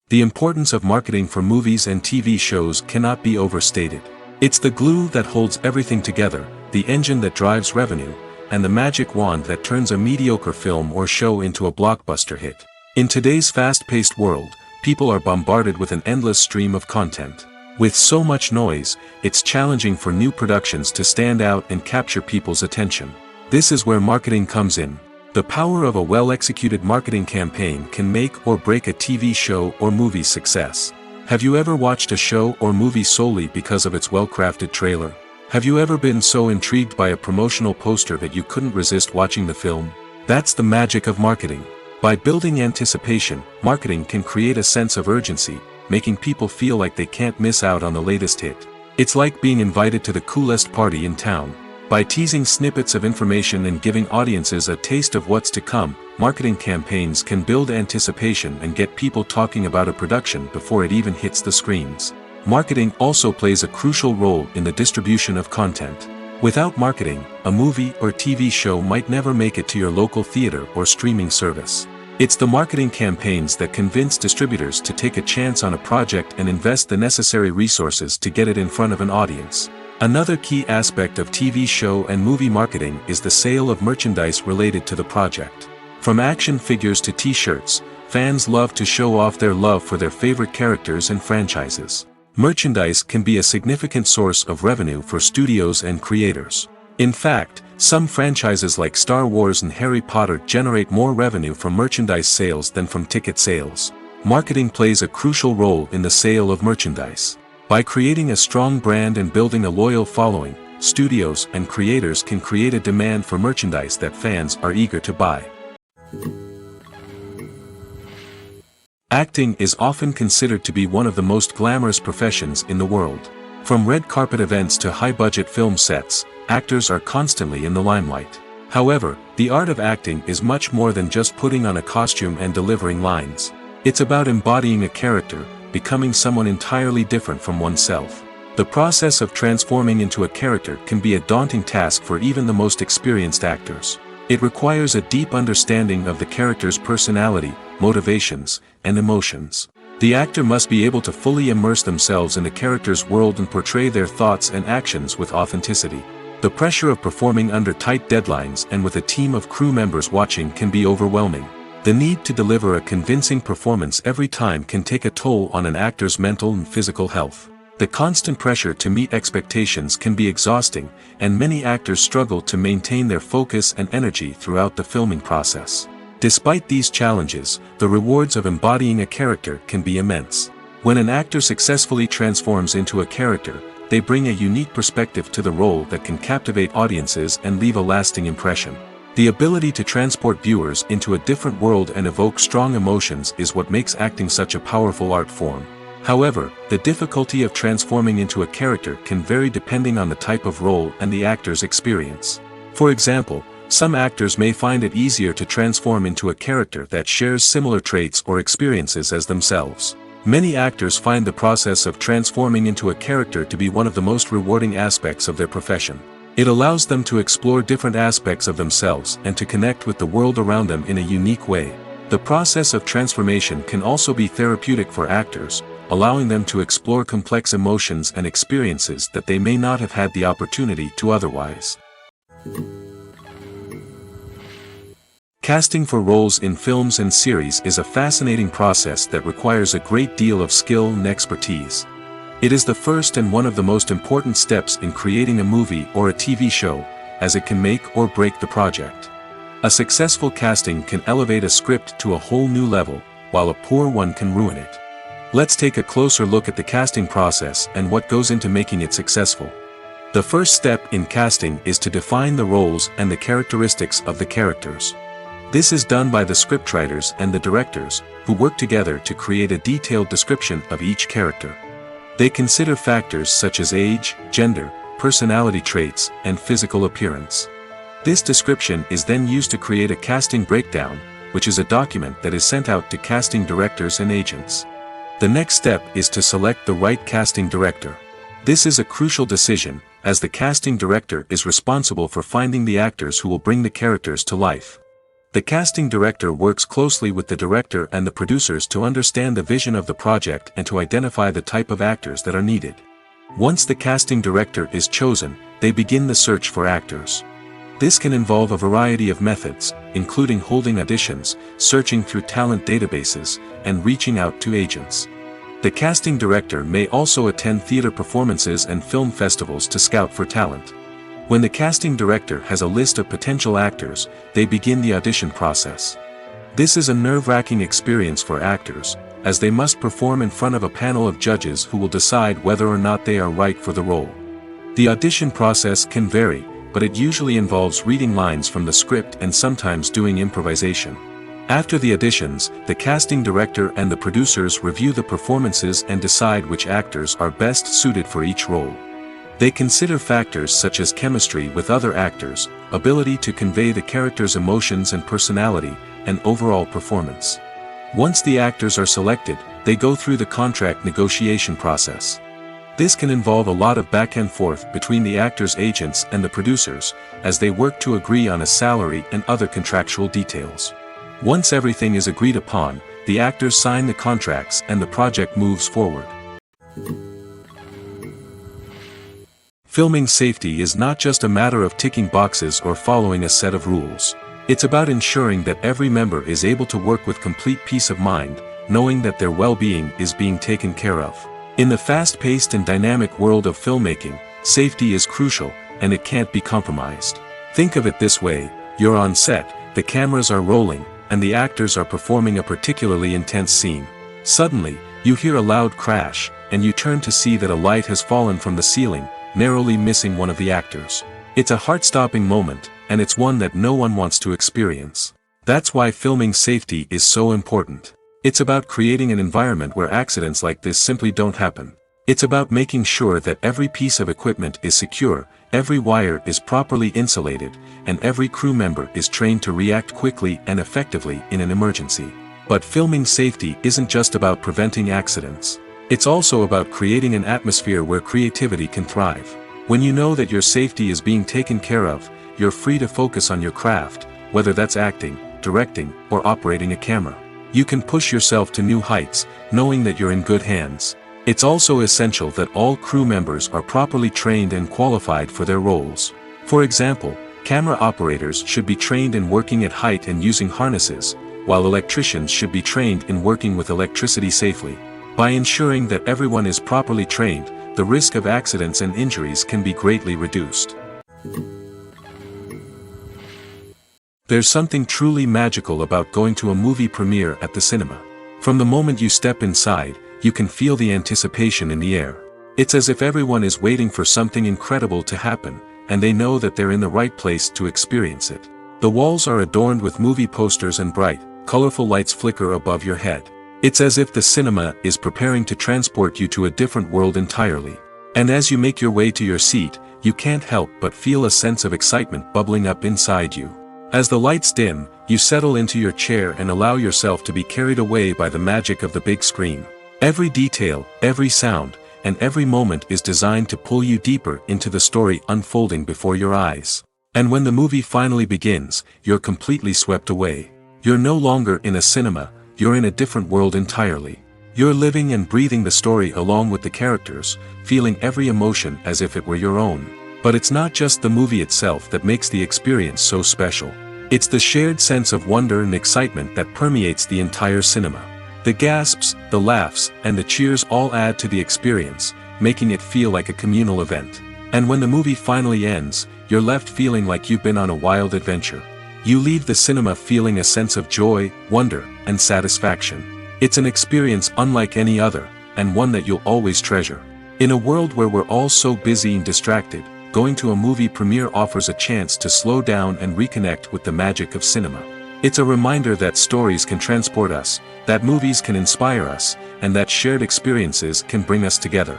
The importance of marketing for movies and TV shows cannot be overstated. It's the glue that holds everything together, the engine that drives revenue, and the magic wand that turns a mediocre film or show into a blockbuster hit. In today's fast-paced world, people are bombarded with an endless stream of content. With so much noise, it's challenging for new productions to stand out and capture people's attention. This is where marketing comes in. The power of a well-executed marketing campaign can make or break a TV show or movie's success. Have you ever watched a show or movie solely because of its well-crafted trailer? Have you ever been so intrigued by a promotional poster that you couldn't resist watching the film? That's the magic of marketing. By building anticipation, marketing can create a sense of urgency, making people feel like they can't miss out on the latest hit. It's like being invited to the coolest party in town. By teasing snippets of information and giving audiences a taste of what's to come, marketing campaigns can build anticipation and get people talking about a production before it even hits the screens. Marketing also plays a crucial role in the distribution of content. Without marketing, a movie or TV show might never make it to your local theater or streaming service. It's the marketing campaigns that convince distributors to take a chance on a project and invest the necessary resources to get it in front of an audience. Another key aspect of TV show and movie marketing is the sale of merchandise related to the project. From action figures to t-shirts, fans love to show off their love for their favorite characters and franchises. Merchandise can be a significant source of revenue for studios and creators. In fact, some franchises like Star Wars and Harry Potter generate more revenue from merchandise sales than from ticket sales. Marketing plays a crucial role in the sale of merchandise. By creating a strong brand and building a loyal following, studios and creators can create a demand for merchandise that fans are eager to buy. Acting is often considered to be one of the most glamorous professions in the world. From red carpet events to high-budget film sets, actors are constantly in the limelight. However, the art of acting is much more than just putting on a costume and delivering lines. It's about embodying a character, becoming someone entirely different from oneself. The process of transforming into a character can be a daunting task for even the most experienced actors. It requires a deep understanding of the character's personality, motivations, and emotions. The actor must be able to fully immerse themselves in the character's world and portray their thoughts and actions with authenticity. The pressure of performing under tight deadlines and with a team of crew members watching can be overwhelming. The need to deliver a convincing performance every time can take a toll on an actor's mental and physical health. The constant pressure to meet expectations can be exhausting, and many actors struggle to maintain their focus and energy throughout the filming process. Despite these challenges, the rewards of embodying a character can be immense. When an actor successfully transforms into a character, they bring a unique perspective to the role that can captivate audiences and leave a lasting impression. The ability to transport viewers into a different world and evoke strong emotions is what makes acting such a powerful art form. However, the difficulty of transforming into a character can vary depending on the type of role and the actor's experience. For example, some actors may find it easier to transform into a character that shares similar traits or experiences as themselves. Many actors find the process of transforming into a character to be one of the most rewarding aspects of their profession. It allows them to explore different aspects of themselves and to connect with the world around them in a unique way. The process of transformation can also be therapeutic for actors, allowing them to explore complex emotions and experiences that they may not have had the opportunity to otherwise. Casting for roles in films and series is a fascinating process that requires a great deal of skill and expertise. It is the first and one of the most important steps in creating a movie or a TV show, as it can make or break the project. A successful casting can elevate a script to a whole new level, while a poor one can ruin it. Let's take a closer look at the casting process and what goes into making it successful. The first step in casting is to define the roles and the characteristics of the characters. This is done by the scriptwriters and the directors, who work together to create a detailed description of each character. They consider factors such as age, gender, personality traits, and physical appearance. This description is then used to create a casting breakdown, which is a document that is sent out to casting directors and agents. The next step is to select the right casting director. This is a crucial decision, as the casting director is responsible for finding the actors who will bring the characters to life. The casting director works closely with the director and the producers to understand the vision of the project and to identify the type of actors that are needed. Once the casting director is chosen, they begin the search for actors. This can involve a variety of methods, including holding auditions, searching through talent databases, and reaching out to agents. The casting director may also attend theater performances and film festivals to scout for talent. When the casting director has a list of potential actors, they begin the audition process. This is a nerve-wracking experience for actors, as they must perform in front of a panel of judges who will decide whether or not they are right for the role. The audition process can vary, but it usually involves reading lines from the script and sometimes doing improvisation. After the auditions, the casting director and the producers review the performances and decide which actors are best suited for each role. They consider factors such as chemistry with other actors, ability to convey the character's emotions and personality, and overall performance. Once the actors are selected, they go through the contract negotiation process. This can involve a lot of back and forth between the actors' agents and the producers, as they work to agree on a salary and other contractual details. Once everything is agreed upon, the actors sign the contracts and the project moves forward. Filming safety is not just a matter of ticking boxes or following a set of rules. It's about ensuring that every member is able to work with complete peace of mind, knowing that their well-being is being taken care of. In the fast-paced and dynamic world of filmmaking, safety is crucial, and it can't be compromised. Think of it this way: you're on set, the cameras are rolling, and the actors are performing a particularly intense scene. Suddenly, you hear a loud crash, and you turn to see that a light has fallen from the ceiling, narrowly missing one of the actors. It's a heart-stopping moment, and it's one that no one wants to experience. That's why filming safety is so important. It's about creating an environment where accidents like this simply don't happen. It's about making sure that every piece of equipment is secure, every wire is properly insulated, and every crew member is trained to react quickly and effectively in an emergency. But filming safety isn't just about preventing accidents. It's also about creating an atmosphere where creativity can thrive. When you know that your safety is being taken care of, you're free to focus on your craft, whether that's acting, directing, or operating a camera. You can push yourself to new heights, knowing that you're in good hands. It's also essential that all crew members are properly trained and qualified for their roles. For example, camera operators should be trained in working at height and using harnesses, while electricians should be trained in working with electricity safely. By ensuring that everyone is properly trained, the risk of accidents and injuries can be greatly reduced. There's something truly magical about going to a movie premiere at the cinema. From the moment you step inside, you can feel the anticipation in the air. It's as if everyone is waiting for something incredible to happen, and they know that they're in the right place to experience it. The walls are adorned with movie posters and bright, colorful lights flicker above your head. It's as if the cinema is preparing to transport you to a different world entirely. And as you make your way to your seat, you can't help but feel a sense of excitement bubbling up inside you. As the lights dim, you settle into your chair and allow yourself to be carried away by the magic of the big screen. Every detail, every sound, and every moment is designed to pull you deeper into the story unfolding before your eyes. And when the movie finally begins, you're completely swept away. You're no longer in a cinema, you're in a different world entirely. You're living and breathing the story along with the characters, feeling every emotion as if it were your own. But it's not just the movie itself that makes the experience so special. It's the shared sense of wonder and excitement that permeates the entire cinema. The gasps, the laughs, and the cheers all add to the experience, making it feel like a communal event. And when the movie finally ends, you're left feeling like you've been on a wild adventure. You leave the cinema feeling a sense of joy, wonder, and satisfaction. It's an experience unlike any other, and one that you'll always treasure. In a world where we're all so busy and distracted, going to a movie premiere offers a chance to slow down and reconnect with the magic of cinema. It's a reminder that stories can transport us, that movies can inspire us, and that shared experiences can bring us together.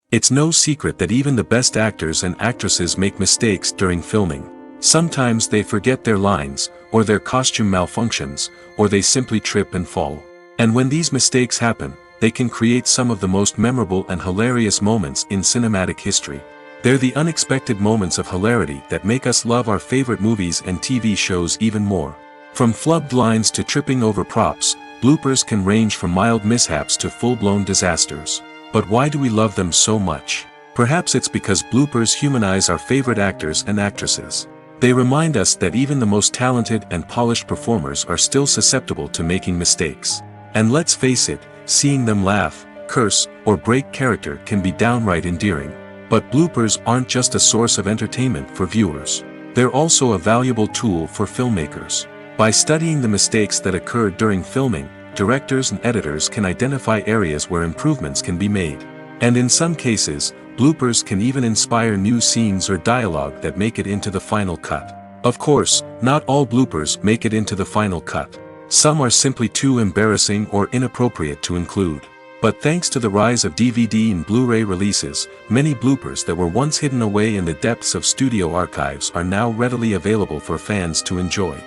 It's no secret that even the best actors and actresses make mistakes during filming. Sometimes they forget their lines, or their costume malfunctions, or they simply trip and fall. And when these mistakes happen, they can create some of the most memorable and hilarious moments in cinematic history. They're the unexpected moments of hilarity that make us love our favorite movies and TV shows even more. From flubbed lines to tripping over props, bloopers can range from mild mishaps to full-blown disasters. But why do we love them so much? Perhaps it's because bloopers humanize our favorite actors and actresses. They remind us that even the most talented and polished performers are still susceptible to making mistakes. And let's face it, seeing them laugh, curse, or break character can be downright endearing. But bloopers aren't just a source of entertainment for viewers. They're also a valuable tool for filmmakers. By studying the mistakes that occurred during filming, directors and editors can identify areas where improvements can be made. And in some cases, bloopers can even inspire new scenes or dialogue that make it into the final cut. Of course, not all bloopers make it into the final cut. Some are simply too embarrassing or inappropriate to include. But thanks to the rise of DVD and Blu-ray releases, many bloopers that were once hidden away in the depths of studio archives are now readily available for fans to enjoy.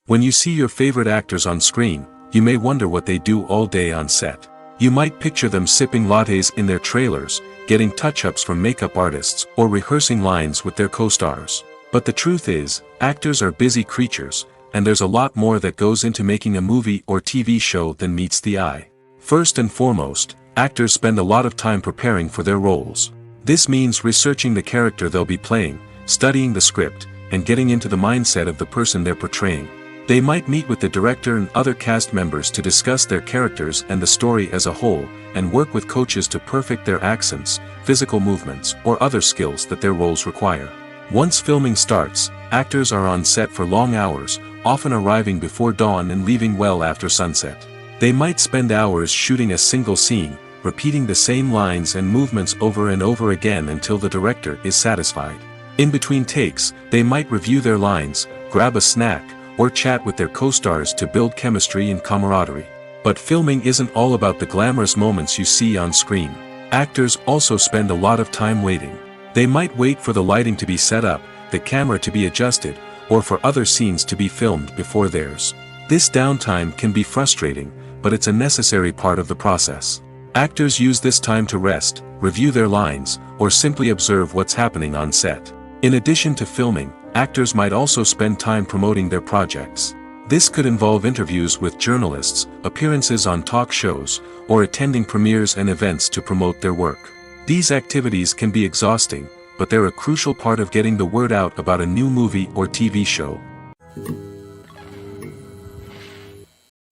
When you see your favorite actors on screen, you may wonder what they do all day on set. You might picture them sipping lattes in their trailers, getting touch-ups from makeup artists, or rehearsing lines with their co-stars. But the truth is, actors are busy creatures, and there's a lot more that goes into making a movie or TV show than meets the eye. First and foremost, actors spend a lot of time preparing for their roles. This means researching the character they'll be playing, studying the script, and getting into the mindset of the person they're portraying. They might meet with the director and other cast members to discuss their characters and the story as a whole, and work with coaches to perfect their accents, physical movements, or other skills that their roles require. Once filming starts, actors are on set for long hours, often arriving before dawn and leaving well after sunset. They might spend hours shooting a single scene, repeating the same lines and movements over and over again until the director is satisfied. In between takes, they might review their lines, grab a snack, or chat with their co-stars to build chemistry and camaraderie. But filming isn't all about the glamorous moments you see on screen. Actors also spend a lot of time waiting. They might wait for the lighting to be set up, the camera to be adjusted, or for other scenes to be filmed before theirs. This downtime can be frustrating, but it's a necessary part of the process. Actors use this time to rest, review their lines, or simply observe what's happening on set. In addition to filming, actors might also spend time promoting their projects. This could involve interviews with journalists, appearances on talk shows, or attending premieres and events to promote their work. These activities can be exhausting, but they're a crucial part of getting the word out about a new movie or TV show.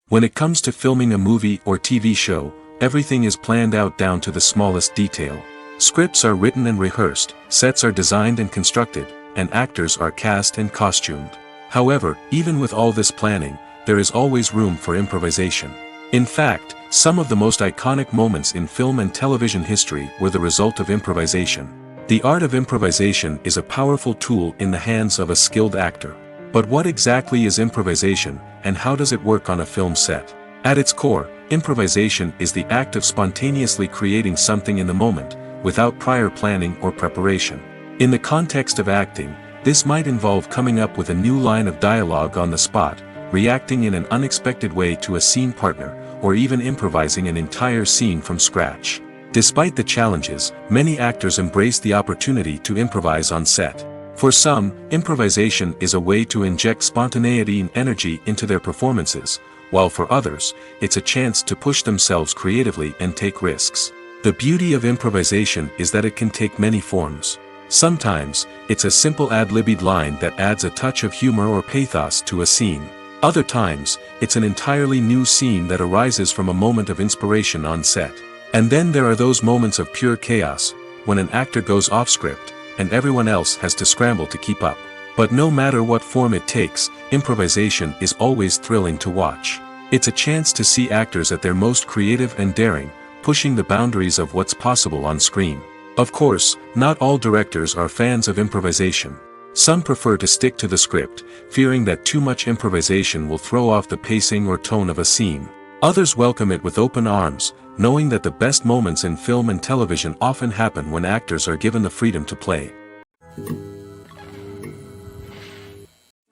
When it comes to filming a movie or TV show, everything is planned out down to the smallest detail. Scripts are written and rehearsed, sets are designed and constructed, and actors are cast and costumed. However, even with all this planning, there is always room for improvisation. In fact, some of the most iconic moments in film and television history were the result of improvisation. The art of improvisation is a powerful tool in the hands of a skilled actor. But what exactly is improvisation, and how does it work on a film set? At its core, improvisation is the act of spontaneously creating something in the moment, without prior planning or preparation. In the context of acting, this might involve coming up with a new line of dialogue on the spot, reacting in an unexpected way to a scene partner, or even improvising an entire scene from scratch. Despite the challenges, many actors embrace the opportunity to improvise on set. For some, improvisation is a way to inject spontaneity and energy into their performances, while for others, it's a chance to push themselves creatively and take risks. The beauty of improvisation is that it can take many forms. Sometimes, it's a simple ad-libbed line that adds a touch of humor or pathos to a scene. Other times, it's an entirely new scene that arises from a moment of inspiration on set. And then there are those moments of pure chaos, when an actor goes off script, and everyone else has to scramble to keep up. But no matter what form it takes, improvisation is always thrilling to watch. It's a chance to see actors at their most creative and daring, pushing the boundaries of what's possible on screen. Of course, not all directors are fans of improvisation. Some prefer to stick to the script, fearing that too much improvisation will throw off the pacing or tone of a scene. Others welcome it with open arms, knowing that the best moments in film and television often happen when actors are given the freedom to play.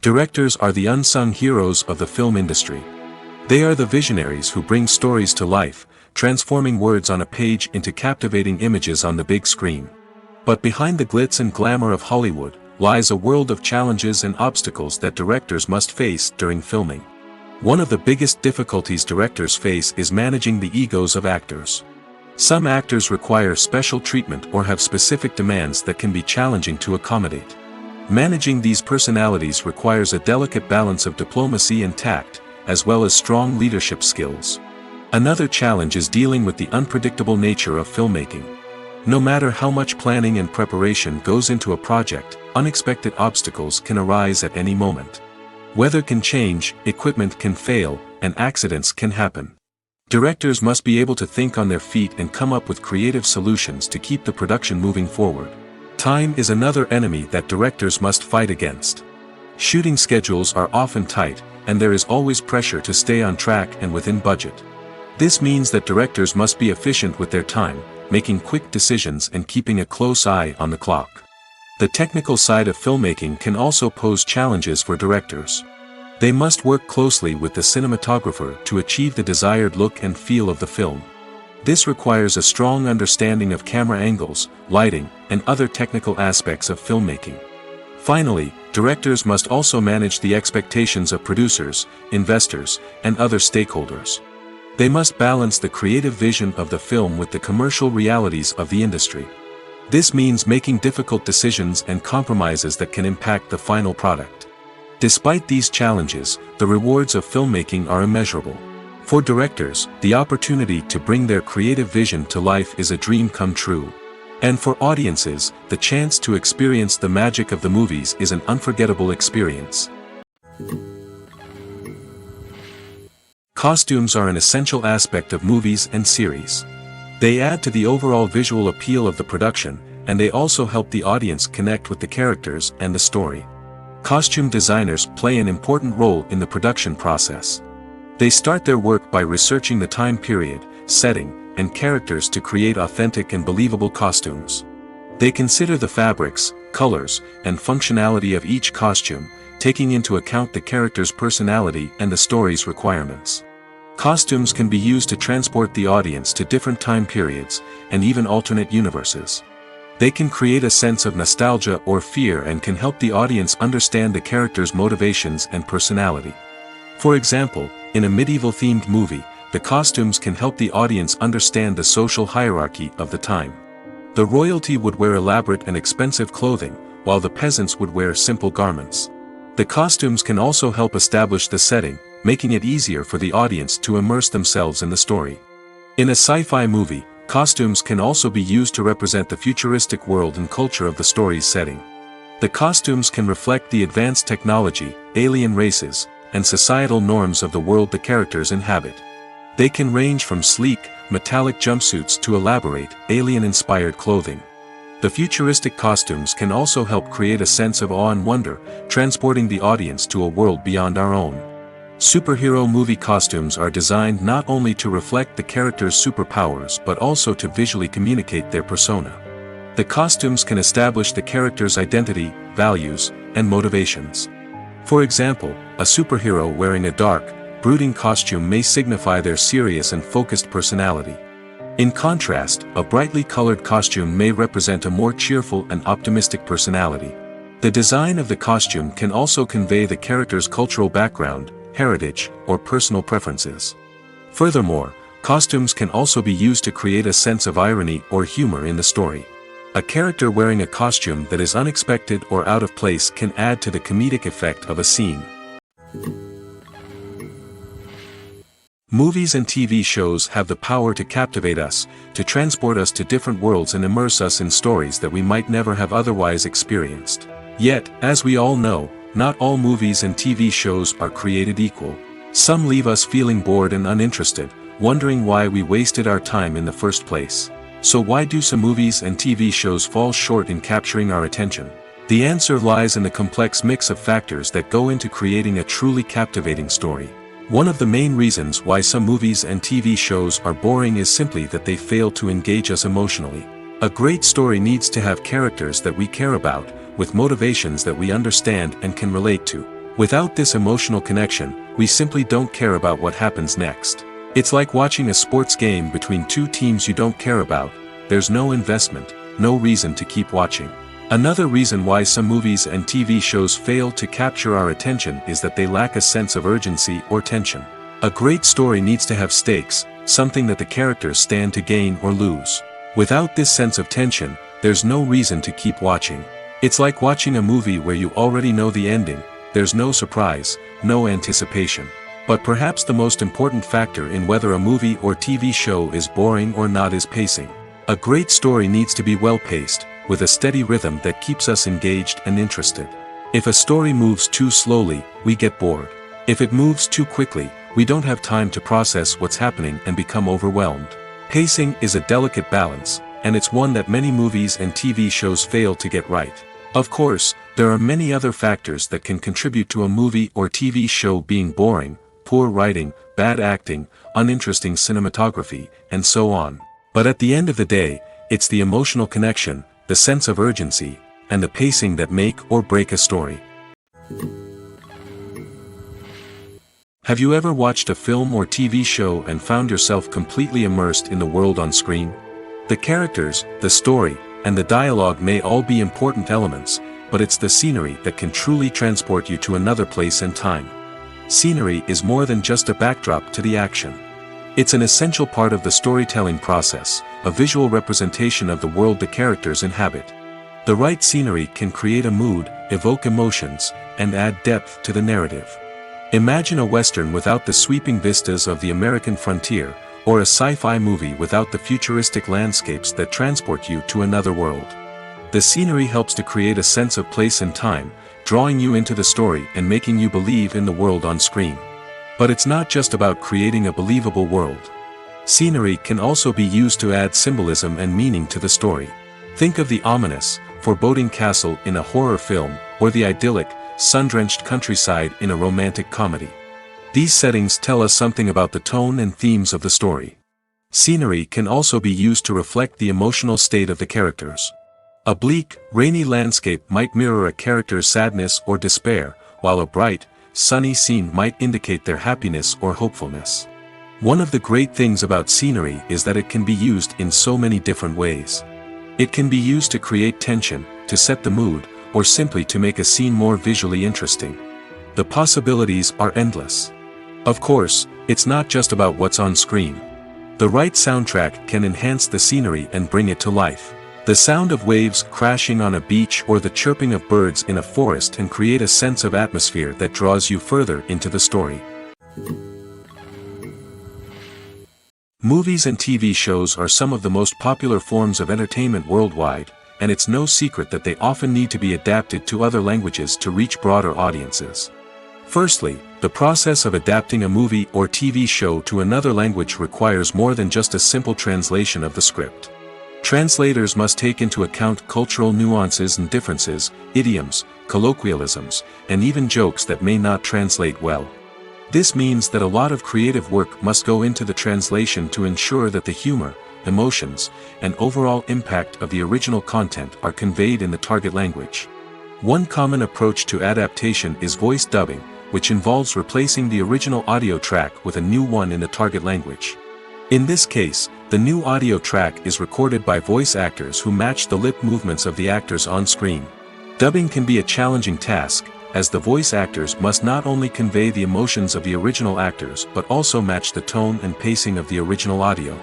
Directors are the unsung heroes of the film industry. They are the visionaries who bring stories to life, transforming words on a page into captivating images on the big screen. But behind the glitz and glamour of Hollywood, lies a world of challenges and obstacles that directors must face during filming. One of the biggest difficulties directors face is managing the egos of actors. Some actors require special treatment or have specific demands that can be challenging to accommodate. Managing these personalities requires a delicate balance of diplomacy and tact, as well as strong leadership skills. Another challenge is dealing with the unpredictable nature of filmmaking. No matter how much planning and preparation goes into a project, unexpected obstacles can arise at any moment. Weather can change, equipment can fail, and accidents can happen. Directors must be able to think on their feet and come up with creative solutions to keep the production moving forward. Time is another enemy that directors must fight against. Shooting schedules are often tight, and there is always pressure to stay on track and within budget. This means that directors must be efficient with their time, making quick decisions and keeping a close eye on the clock. The technical side of filmmaking can also pose challenges for directors. They must work closely with the cinematographer to achieve the desired look and feel of the film. This requires a strong understanding of camera angles, lighting, and other technical aspects of filmmaking. Finally, directors must also manage the expectations of producers, investors, and other stakeholders. They must balance the creative vision of the film with the commercial realities of the industry. This means making difficult decisions and compromises that can impact the final product. Despite these challenges, the rewards of filmmaking are immeasurable. For directors, the opportunity to bring their creative vision to life is a dream come true. And for audiences, the chance to experience the magic of the movies is an unforgettable experience. Costumes are an essential aspect of movies and series. They add to the overall visual appeal of the production, and they also help the audience connect with the characters and the story. Costume designers play an important role in the production process. They start their work by researching the time period, setting, and characters to create authentic and believable costumes. They consider the fabrics, colors, and functionality of each costume, taking into account the character's personality and the story's requirements. Costumes can be used to transport the audience to different time periods, and even alternate universes. They can create a sense of nostalgia or fear and can help the audience understand the character's motivations and personality. For example, in a medieval-themed movie, the costumes can help the audience understand the social hierarchy of the time. The royalty would wear elaborate and expensive clothing, while the peasants would wear simple garments. The costumes can also help establish the setting, making it easier for the audience to immerse themselves in the story. In a sci-fi movie, costumes can also be used to represent the futuristic world and culture of the story's setting. The costumes can reflect the advanced technology, alien races, and societal norms of the world the characters inhabit. They can range from sleek, metallic jumpsuits to elaborate, alien-inspired clothing. The futuristic costumes can also help create a sense of awe and wonder, transporting the audience to a world beyond our own. Superhero movie costumes are designed not only to reflect the character's superpowers but also to visually communicate their persona. The costumes can establish the character's identity, values, and motivations. For example, a superhero wearing a dark, brooding costume may signify their serious and focused personality. In contrast, a brightly colored costume may represent a more cheerful and optimistic personality. The design of the costume can also convey the character's cultural background, heritage, or personal preferences. Furthermore, costumes can also be used to create a sense of irony or humor in the story. A character wearing a costume that is unexpected or out of place can add to the comedic effect of a scene. Movies and TV shows have the power to captivate us, to transport us to different worlds and immerse us in stories that we might never have otherwise experienced. Yet, as we all know, not all movies and TV shows are created equal. Some leave us feeling bored and uninterested, wondering why we wasted our time in the first place. So why do some movies and TV shows fall short in capturing our attention? The answer lies in the complex mix of factors that go into creating a truly captivating story. One of the main reasons why some movies and TV shows are boring is simply that they fail to engage us emotionally. A great story needs to have characters that we care about, with motivations that we understand and can relate to. Without this emotional connection, we simply don't care about what happens next. It's like watching a sports game between two teams you don't care about. There's no investment, no reason to keep watching. Another reason why some movies and TV shows fail to capture our attention is that they lack a sense of urgency or tension. A great story needs to have stakes, something that the characters stand to gain or lose. Without this sense of tension, there's no reason to keep watching. It's like watching a movie where you already know the ending. There's no surprise, no anticipation. But perhaps the most important factor in whether a movie or TV show is boring or not is pacing. A great story needs to be well-paced, with a steady rhythm that keeps us engaged and interested. If a story moves too slowly, we get bored. If it moves too quickly, we don't have time to process what's happening and become overwhelmed. Pacing is a delicate balance, and it's one that many movies and TV shows fail to get right. Of course, there are many other factors that can contribute to a movie or TV show being boring: poor writing, bad acting, uninteresting cinematography, and so on. But at the end of the day, it's the emotional connection, the sense of urgency, and the pacing that make or break a story. Have you ever watched a film or TV show and found yourself completely immersed in the world on screen? The characters, the story, and the dialogue may all be important elements, but it's the scenery that can truly transport you to another place and time. Scenery is more than just a backdrop to the action. It's an essential part of the storytelling process, a visual representation of the world the characters inhabit. The right scenery can create a mood, evoke emotions, and add depth to the narrative. Imagine a Western without the sweeping vistas of the American frontier, or a sci-fi movie without the futuristic landscapes that transport you to another world. The scenery helps to create a sense of place and time, drawing you into the story and making you believe in the world on screen. But it's not just about creating a believable world. Scenery can also be used to add symbolism and meaning to the story. Think of the ominous, foreboding castle in a horror film, or the idyllic, sun-drenched countryside in a romantic comedy. These settings tell us something about the tone and themes of the story. Scenery can also be used to reflect the emotional state of the characters. A bleak, rainy landscape might mirror a character's sadness or despair, while a bright, sunny scene might indicate their happiness or hopefulness. One of the great things about scenery is that it can be used in so many different ways. It can be used to create tension, to set the mood, or simply to make a scene more visually interesting. The possibilities are endless. Of course, it's not just about what's on screen. The right soundtrack can enhance the scenery and bring it to life. The sound of waves crashing on a beach or the chirping of birds in a forest can create a sense of atmosphere that draws you further into the story. Movies and TV shows are some of the most popular forms of entertainment worldwide, and it's no secret that they often need to be adapted to other languages to reach broader audiences. Firstly, the process of adapting a movie or TV show to another language requires more than just a simple translation of the script. Translators must take into account cultural nuances and differences, idioms, colloquialisms, and even jokes that may not translate well. This means that a lot of creative work must go into the translation to ensure that the humor, emotions, and overall impact of the original content are conveyed in the target language. One common approach to adaptation is voice dubbing, which involves replacing the original audio track with a new one in the target language. In this case, the new audio track is recorded by voice actors who match the lip movements of the actors on screen. Dubbing can be a challenging task, as the voice actors must not only convey the emotions of the original actors but also match the tone and pacing of the original audio.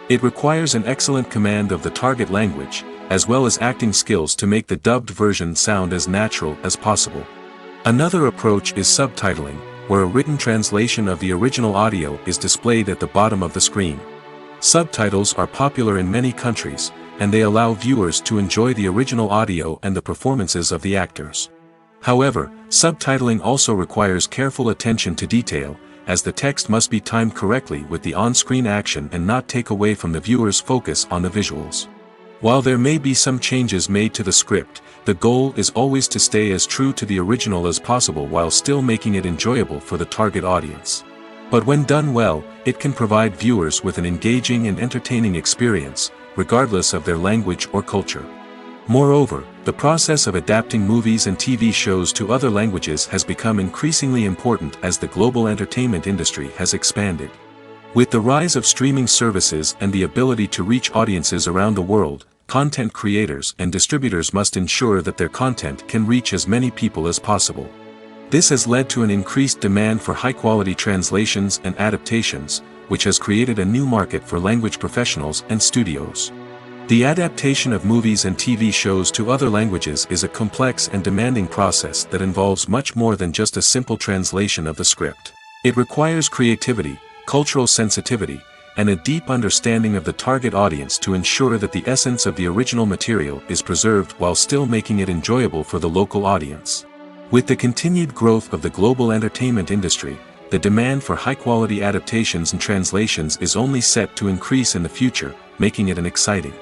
It requires an excellent command of the target language, as well as acting skills to make the dubbed version sound as natural as possible. Another approach is subtitling, where a written translation of the original audio is displayed at the bottom of the screen. Subtitles are popular in many countries, and they allow viewers to enjoy the original audio and the performances of the actors. However, subtitling also requires careful attention to detail, as the text must be timed correctly with the on-screen action and not take away from the viewer's focus on the visuals. While there may be some changes made to the script, the goal is always to stay as true to the original as possible while still making it enjoyable for the target audience. But when done well, it can provide viewers with an engaging and entertaining experience, regardless of their language or culture. Moreover, the process of adapting movies and TV shows to other languages has become increasingly important as the global entertainment industry has expanded. With the rise of streaming services and the ability to reach audiences around the world, content creators and distributors must ensure that their content can reach as many people as possible. This has led to an increased demand for high-quality translations and adaptations, which has created a new market for language professionals and studios. The adaptation of movies and TV shows to other languages is a complex and demanding process that involves much more than just a simple translation of the script. It requires creativity, cultural sensitivity, and a deep understanding of the target audience to ensure that the essence of the original material is preserved while still making it enjoyable for the local audience. With the continued growth of the global entertainment industry, the demand for high-quality adaptations and translations is only set to increase in the future, making it an exciting.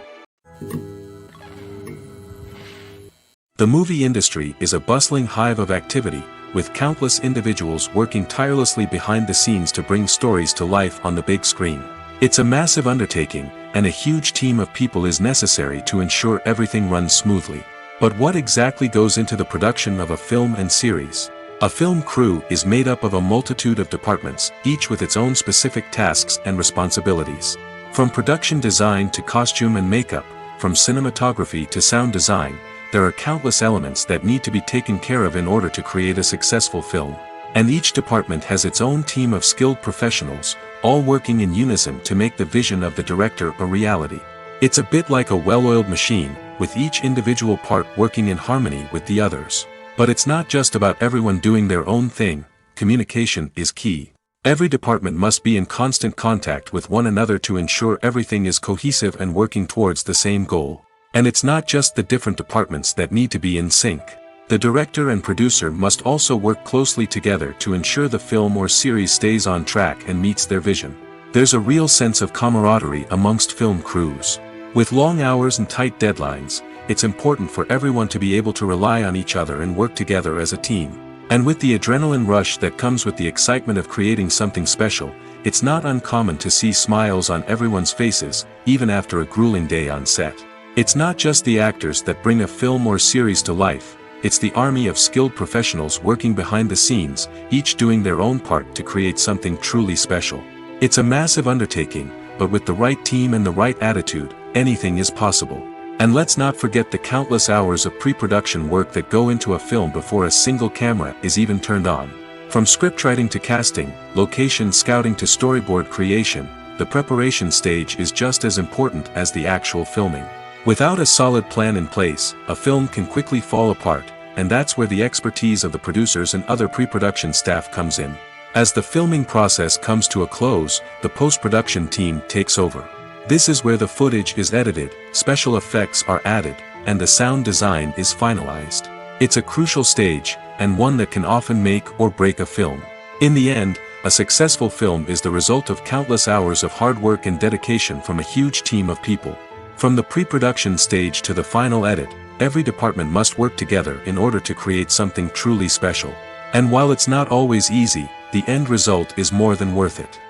The movie industry is a bustling hive of activity, with countless individuals working tirelessly behind the scenes to bring stories to life on the big screen. It's a massive undertaking, and a huge team of people is necessary to ensure everything runs smoothly. But what exactly goes into the production of a film and series? A film crew is made up of a multitude of departments, each with its own specific tasks and responsibilities. From production design to costume and makeup, from cinematography to sound design, there are countless elements that need to be taken care of in order to create a successful film. And each department has its own team of skilled professionals, all working in unison to make the vision of the director a reality. It's a bit like a well-oiled machine, with each individual part working in harmony with the others. But it's not just about everyone doing their own thing, communication is key. Every department must be in constant contact with one another to ensure everything is cohesive and working towards the same goal. And it's not just the different departments that need to be in sync. The director and producer must also work closely together to ensure the film or series stays on track and meets their vision. There's a real sense of camaraderie amongst film crews. With long hours and tight deadlines, it's important for everyone to be able to rely on each other and work together as a team. And with the adrenaline rush that comes with the excitement of creating something special, it's not uncommon to see smiles on everyone's faces, even after a grueling day on set. It's not just the actors that bring a film or series to life, it's the army of skilled professionals working behind the scenes, each doing their own part to create something truly special. It's a massive undertaking, but with the right team and the right attitude, anything is possible. And let's not forget the countless hours of pre-production work that go into a film before a single camera is even turned on. From scriptwriting to casting, location scouting to storyboard creation, the preparation stage is just as important as the actual filming. Without a solid plan in place, a film can quickly fall apart, and that's where the expertise of the producers and other pre-production staff comes in. As the filming process comes to a close, the post-production team takes over. This is where the footage is edited, special effects are added, and the sound design is finalized. It's a crucial stage, and one that can often make or break a film. In the end, a successful film is the result of countless hours of hard work and dedication from a huge team of people. From the pre-production stage to the final edit, every department must work together in order to create something truly special. And while it's not always easy, the end result is more than worth it.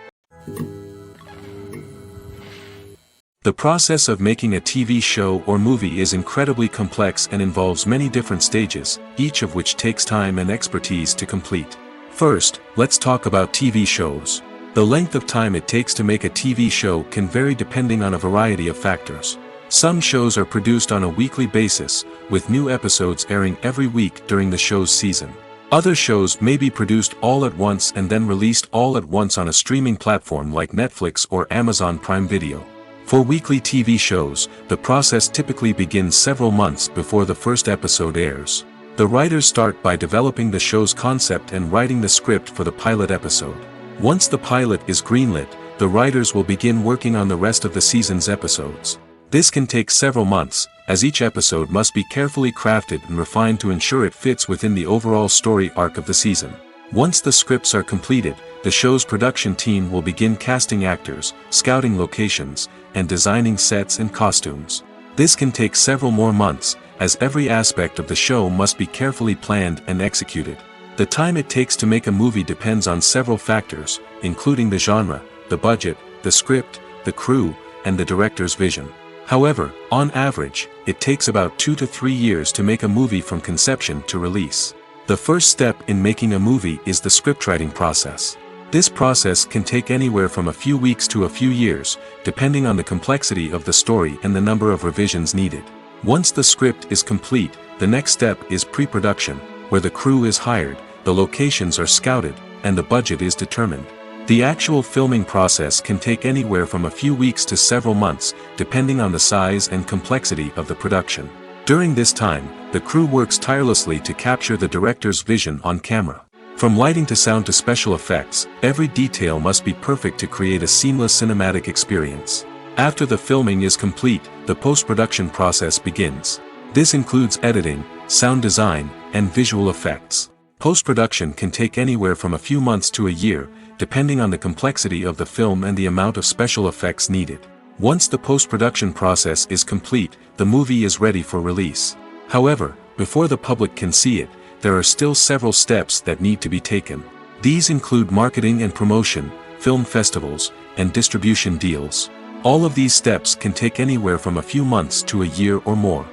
The process of making a TV show or movie is incredibly complex and involves many different stages, each of which takes time and expertise to complete. First, let's talk about TV shows. The length of time it takes to make a TV show can vary depending on a variety of factors. Some shows are produced on a weekly basis, with new episodes airing every week during the show's season. Other shows may be produced all at once and then released all at once on a streaming platform like Netflix or Amazon Prime Video. For weekly TV shows, the process typically begins several months before the first episode airs. The writers start by developing the show's concept and writing the script for the pilot episode. Once the pilot is greenlit, the writers will begin working on the rest of the season's episodes. This can take several months, as each episode must be carefully crafted and refined to ensure it fits within the overall story arc of the season. Once the scripts are completed, the show's production team will begin casting actors, scouting locations, and designing sets and costumes. This can take several more months, as every aspect of the show must be carefully planned and executed. The time it takes to make a movie depends on several factors, including the genre, the budget, the script, the crew, and the director's vision. However, on average, it takes about 2 to 3 years to make a movie from conception to release. The first step in making a movie is the scriptwriting process. This process can take anywhere from a few weeks to a few years, depending on the complexity of the story and the number of revisions needed. Once the script is complete, the next step is pre-production, where the crew is hired, the locations are scouted, and the budget is determined. The actual filming process can take anywhere from a few weeks to several months, depending on the size and complexity of the production. During this time, the crew works tirelessly to capture the director's vision on camera. From lighting to sound to special effects, every detail must be perfect to create a seamless cinematic experience. After the filming is complete, the post-production process begins. This includes editing, sound design, and visual effects. Post-production can take anywhere from a few months to a year, depending on the complexity of the film and the amount of special effects needed. Once the post-production process is complete, the movie is ready for release. However, before the public can see it, there are still several steps that need to be taken. These include marketing and promotion, film festivals, and distribution deals. All of these steps can take anywhere from a few months to a year or more.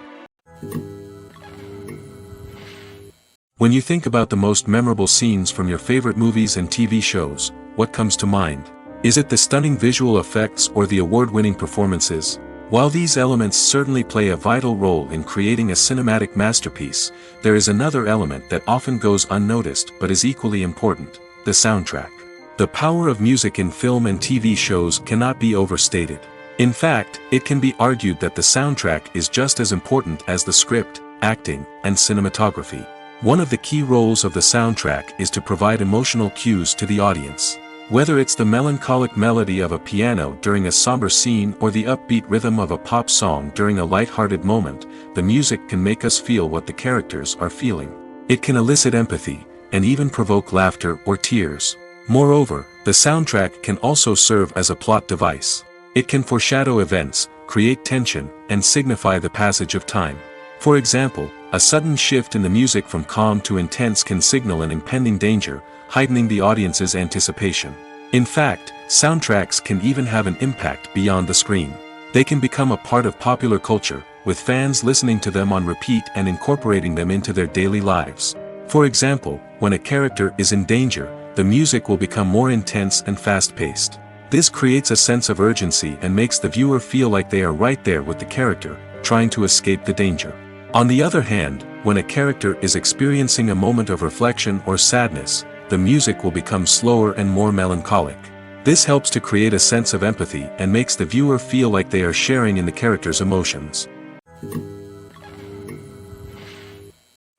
When you think about the most memorable scenes from your favorite movies and TV shows, what comes to mind? Is it the stunning visual effects or the award-winning performances? While these elements certainly play a vital role in creating a cinematic masterpiece, there is another element that often goes unnoticed but is equally important: the soundtrack. The power of music in film and TV shows cannot be overstated. In fact, it can be argued that the soundtrack is just as important as the script, acting, and cinematography. One of the key roles of the soundtrack is to provide emotional cues to the audience. Whether it's the melancholic melody of a piano during a somber scene or the upbeat rhythm of a pop song during a light-hearted moment, the music can make us feel what the characters are feeling. It can elicit empathy, and even provoke laughter or tears. Moreover, the soundtrack can also serve as a plot device. It can foreshadow events, create tension, and signify the passage of time. For example, a sudden shift in the music from calm to intense can signal an impending danger, heightening the audience's anticipation. In fact, soundtracks can even have an impact beyond the screen. They can become a part of popular culture, with fans listening to them on repeat and incorporating them into their daily lives. For example, when a character is in danger, the music will become more intense and fast-paced. This creates a sense of urgency and makes the viewer feel like they are right there with the character, trying to escape the danger. On the other hand, when a character is experiencing a moment of reflection or sadness, the music will become slower and more melancholic. This helps to create a sense of empathy and makes the viewer feel like they are sharing in the character's emotions.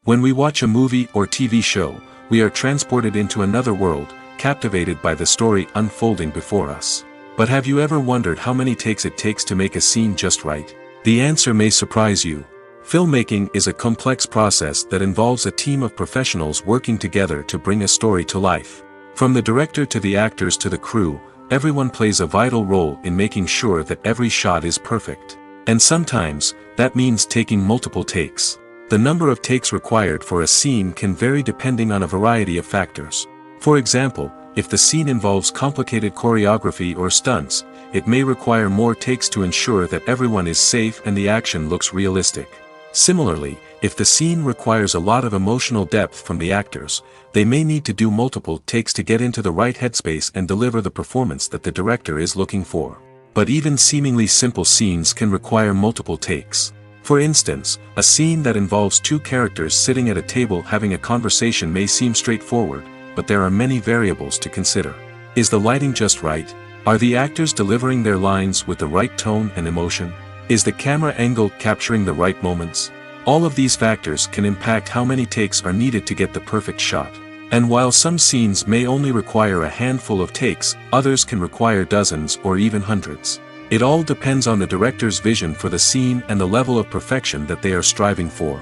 When we watch a movie or TV show, we are transported into another world, captivated by the story unfolding before us. But have you ever wondered how many takes it takes to make a scene just right? The answer may surprise you. Filmmaking is a complex process that involves a team of professionals working together to bring a story to life. From the director to the actors to the crew, everyone plays a vital role in making sure that every shot is perfect. And sometimes, that means taking multiple takes. The number of takes required for a scene can vary depending on a variety of factors. For example, if the scene involves complicated choreography or stunts, it may require more takes to ensure that everyone is safe and the action looks realistic. Similarly, if the scene requires a lot of emotional depth from the actors, they may need to do multiple takes to get into the right headspace and deliver the performance that the director is looking for. But even seemingly simple scenes can require multiple takes. For instance, a scene that involves two characters sitting at a table having a conversation may seem straightforward, but there are many variables to consider. Is the lighting just right? Are the actors delivering their lines with the right tone and emotion? Is the camera angle capturing the right moments? All of these factors can impact how many takes are needed to get the perfect shot. And while some scenes may only require a handful of takes, others can require dozens or even hundreds. It all depends on the director's vision for the scene and the level of perfection that they are striving for.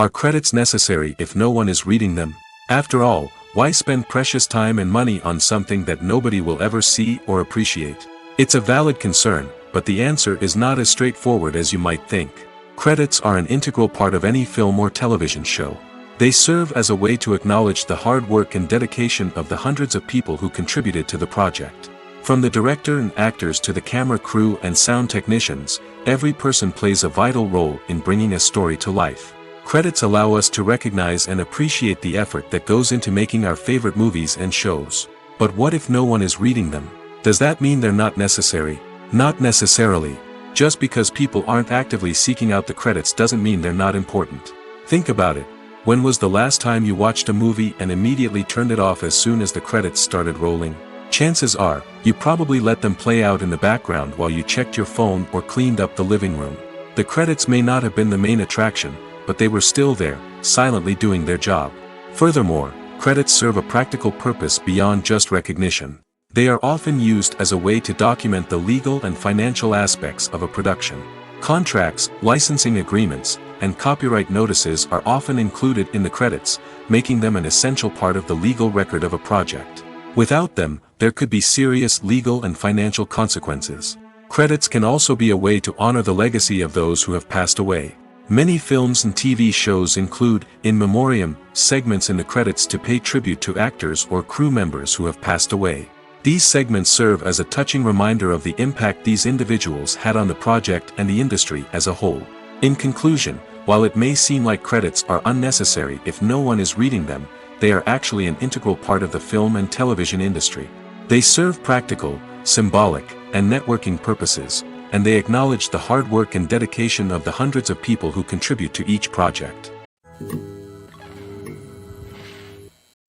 Are credits necessary if no one is reading them? After all, why spend precious time and money on something that nobody will ever see or appreciate? It's a valid concern, but the answer is not as straightforward as you might think. Credits are an integral part of any film or television show. They serve as a way to acknowledge the hard work and dedication of the hundreds of people who contributed to the project. From the director and actors to the camera crew and sound technicians, every person plays a vital role in bringing a story to life. Credits allow us to recognize and appreciate the effort that goes into making our favorite movies and shows. But what if no one is reading them? Does that mean they're not necessary? Not necessarily. Just because people aren't actively seeking out the credits doesn't mean they're not important. Think about it. When was the last time you watched a movie and immediately turned it off as soon as the credits started rolling? Chances are, you probably let them play out in the background while you checked your phone or cleaned up the living room. The credits may not have been the main attraction, but they were still there, silently doing their job. Furthermore, credits serve a practical purpose beyond just recognition. They are often used as a way to document the legal and financial aspects of a production. Contracts, licensing agreements, and copyright notices are often included in the credits, making them an essential part of the legal record of a project. Without them, there could be serious legal and financial consequences. Credits can also be a way to honor the legacy of those who have passed away. Many films and TV shows include, in memoriam, segments in the credits to pay tribute to actors or crew members who have passed away. These segments serve as a touching reminder of the impact these individuals had on the project and the industry as a whole. In conclusion, while it may seem like credits are unnecessary if no one is reading them, they are actually an integral part of the film and television industry. They serve practical, symbolic, and networking purposes, and they acknowledge the hard work and dedication of the hundreds of people who contribute to each project.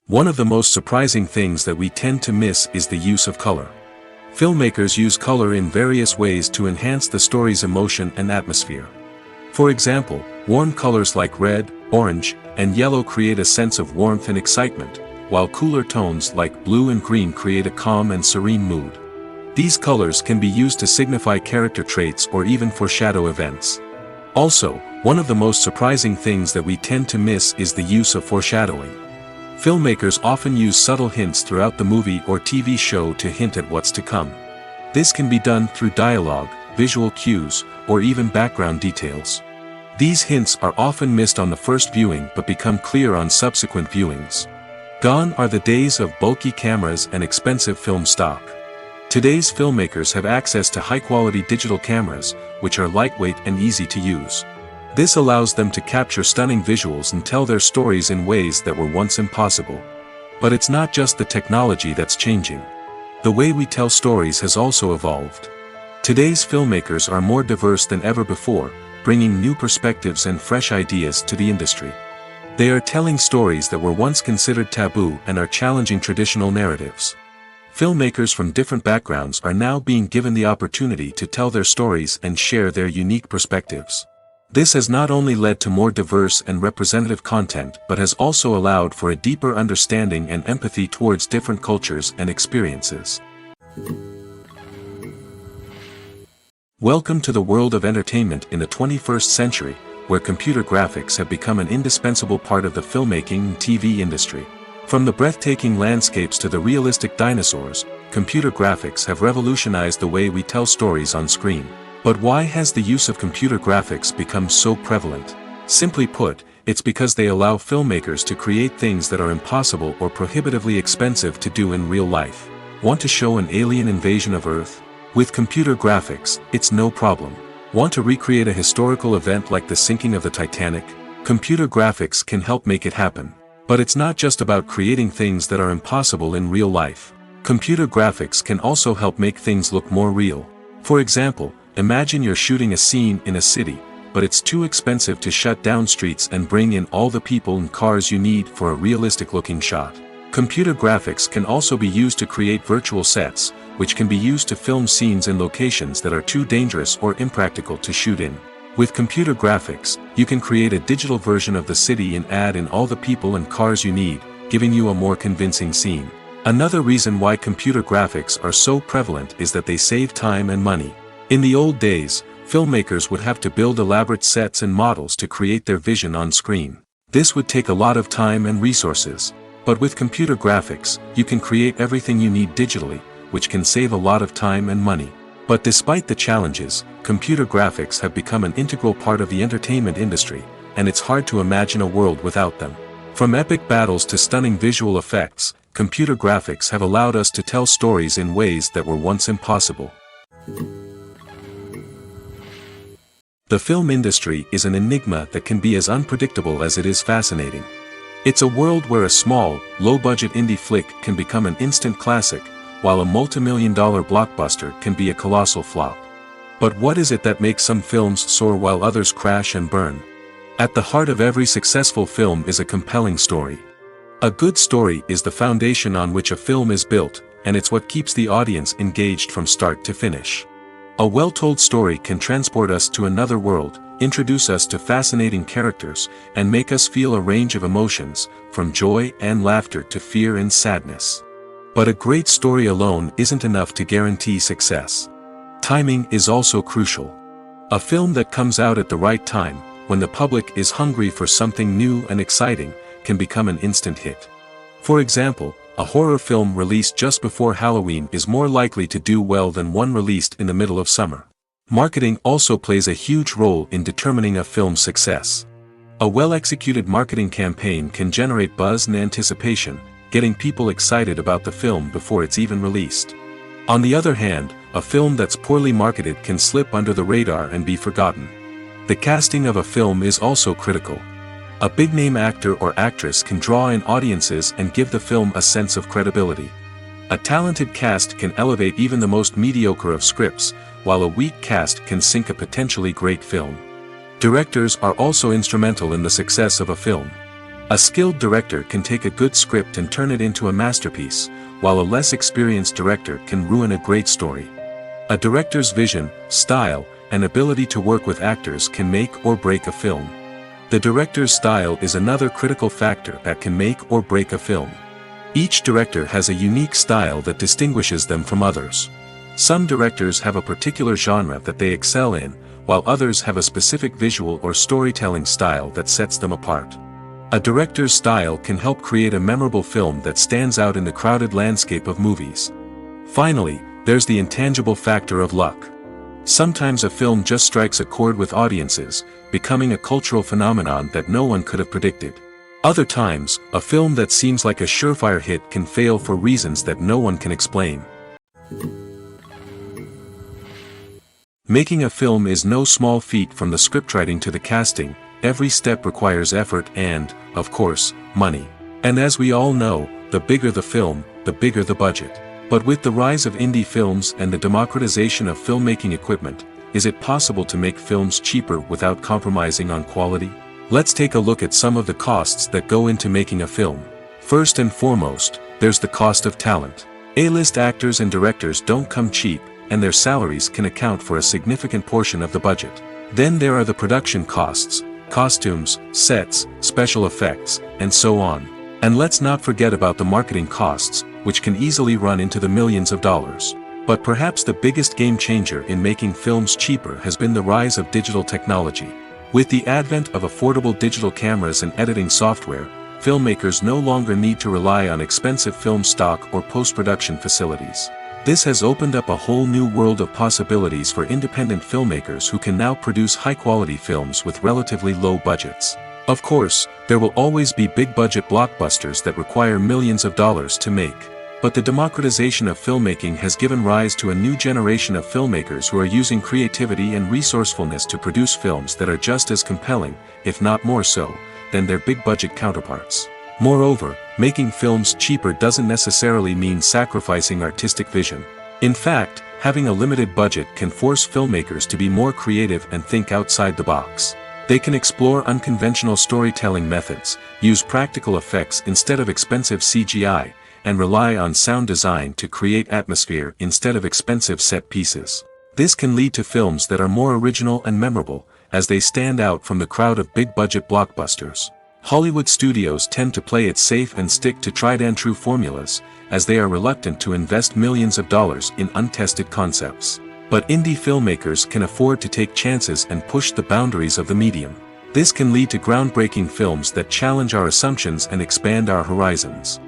One of the most surprising things that we tend to miss is the use of color. Filmmakers use color in various ways to enhance the story's emotion and atmosphere. For example, warm colors like red, orange, and yellow create a sense of warmth and excitement, while cooler tones like blue and green create a calm and serene mood. These colors can be used to signify character traits or even foreshadow events. Also, one of the most surprising things that we tend to miss is the use of foreshadowing. Filmmakers often use subtle hints throughout the movie or TV show to hint at what's to come. This can be done through dialogue, visual cues, or even background details. These hints are often missed on the first viewing but become clear on subsequent viewings. Gone are the days of bulky cameras and expensive film stock. Today's filmmakers have access to high-quality digital cameras, which are lightweight and easy to use. This allows them to capture stunning visuals and tell their stories in ways that were once impossible. But it's not just the technology that's changing. The way we tell stories has also evolved. Today's filmmakers are more diverse than ever before, bringing new perspectives and fresh ideas to the industry. They are telling stories that were once considered taboo and are challenging traditional narratives. Filmmakers from different backgrounds are now being given the opportunity to tell their stories and share their unique perspectives. This has not only led to more diverse and representative content but has also allowed for a deeper understanding and empathy towards different cultures and experiences. Welcome to the world of entertainment in the 21st century, where computer graphics have become an indispensable part of the filmmaking and TV industry. From the breathtaking landscapes to the realistic dinosaurs, computer graphics have revolutionized the way we tell stories on screen. But why has the use of computer graphics become so prevalent? Simply put, it's because they allow filmmakers to create things that are impossible or prohibitively expensive to do in real life. Want to show an alien invasion of Earth? With computer graphics, it's no problem. Want to recreate a historical event like the sinking of the Titanic? Computer graphics can help make it happen. But it's not just about creating things that are impossible in real life. Computer graphics can also help make things look more real. For example, imagine you're shooting a scene in a city, but it's too expensive to shut down streets and bring in all the people and cars you need for a realistic-looking shot. Computer graphics can also be used to create virtual sets, which can be used to film scenes in locations that are too dangerous or impractical to shoot in. With computer graphics, you can create a digital version of the city and add in all the people and cars you need, giving you a more convincing scene. Another reason why computer graphics are so prevalent is that they save time and money. In the old days, filmmakers would have to build elaborate sets and models to create their vision on screen. This would take a lot of time and resources. But with computer graphics, you can create everything you need digitally, which can save a lot of time and money. But despite the challenges, computer graphics have become an integral part of the entertainment industry, and it's hard to imagine a world without them. From epic battles to stunning visual effects, computer graphics have allowed us to tell stories in ways that were once impossible. The film industry is an enigma that can be as unpredictable as it is fascinating. It's a world where a small, low-budget indie flick can become an instant classic, while a multi-million-dollar blockbuster can be a colossal flop. But what is it that makes some films soar while others crash and burn? At the heart of every successful film is a compelling story. A good story is the foundation on which a film is built, and it's what keeps the audience engaged from start to finish. A well-told story can transport us to another world, introduce us to fascinating characters, and make us feel a range of emotions, from joy and laughter to fear and sadness. But a great story alone isn't enough to guarantee success. Timing is also crucial. A film that comes out at the right time, when the public is hungry for something new and exciting, can become an instant hit. For example, a horror film released just before Halloween is more likely to do well than one released in the middle of summer. Marketing also plays a huge role in determining a film's success. A well-executed marketing campaign can generate buzz and anticipation, getting people excited about the film before it's even released. On the other hand, a film that's poorly marketed can slip under the radar and be forgotten. The casting of a film is also critical. A big-name actor or actress can draw in audiences and give the film a sense of credibility. A talented cast can elevate even the most mediocre of scripts, while a weak cast can sink a potentially great film. Directors are also instrumental in the success of a film. A skilled director can take a good script and turn it into a masterpiece, while a less experienced director can ruin a great story. A director's vision, style, and ability to work with actors can make or break a film. The director's style is another critical factor that can make or break a film. Each director has a unique style that distinguishes them from others. Some directors have a particular genre that they excel in, while others have a specific visual or storytelling style that sets them apart. A director's style can help create a memorable film that stands out in the crowded landscape of movies. Finally, there's the intangible factor of luck. Sometimes a film just strikes a chord with audiences, becoming a cultural phenomenon that no one could have predicted. Other times, a film that seems like a surefire hit can fail for reasons that no one can explain. Making a film is no small feat. From the scriptwriting to the casting, every step requires effort and, of course, money. And as we all know, the bigger the film, the bigger the budget. But with the rise of indie films and the democratization of filmmaking equipment, is it possible to make films cheaper without compromising on quality? Let's take a look at some of the costs that go into making a film. First and foremost, there's the cost of talent. A-list actors and directors don't come cheap, and their salaries can account for a significant portion of the budget. Then there are the production costs, costumes, sets, special effects, and so on. And let's not forget about the marketing costs, which can easily run into the millions of dollars. But perhaps the biggest game changer in making films cheaper has been the rise of digital technology. With the advent of affordable digital cameras and editing software, filmmakers no longer need to rely on expensive film stock or post-production facilities. This has opened up a whole new world of possibilities for independent filmmakers who can now produce high-quality films with relatively low budgets. Of course, there will always be big-budget blockbusters that require millions of dollars to make. But the democratization of filmmaking has given rise to a new generation of filmmakers who are using creativity and resourcefulness to produce films that are just as compelling, if not more so, than their big-budget counterparts. Moreover, making films cheaper doesn't necessarily mean sacrificing artistic vision. In fact, having a limited budget can force filmmakers to be more creative and think outside the box. They can explore unconventional storytelling methods, use practical effects instead of expensive CGI, and rely on sound design to create atmosphere instead of expensive set pieces. This can lead to films that are more original and memorable, as they stand out from the crowd of big-budget blockbusters. Hollywood studios tend to play it safe and stick to tried-and-true formulas, as they are reluctant to invest millions of dollars in untested concepts. But indie filmmakers can afford to take chances and push the boundaries of the medium. This can lead to groundbreaking films that challenge our assumptions and expand our horizons.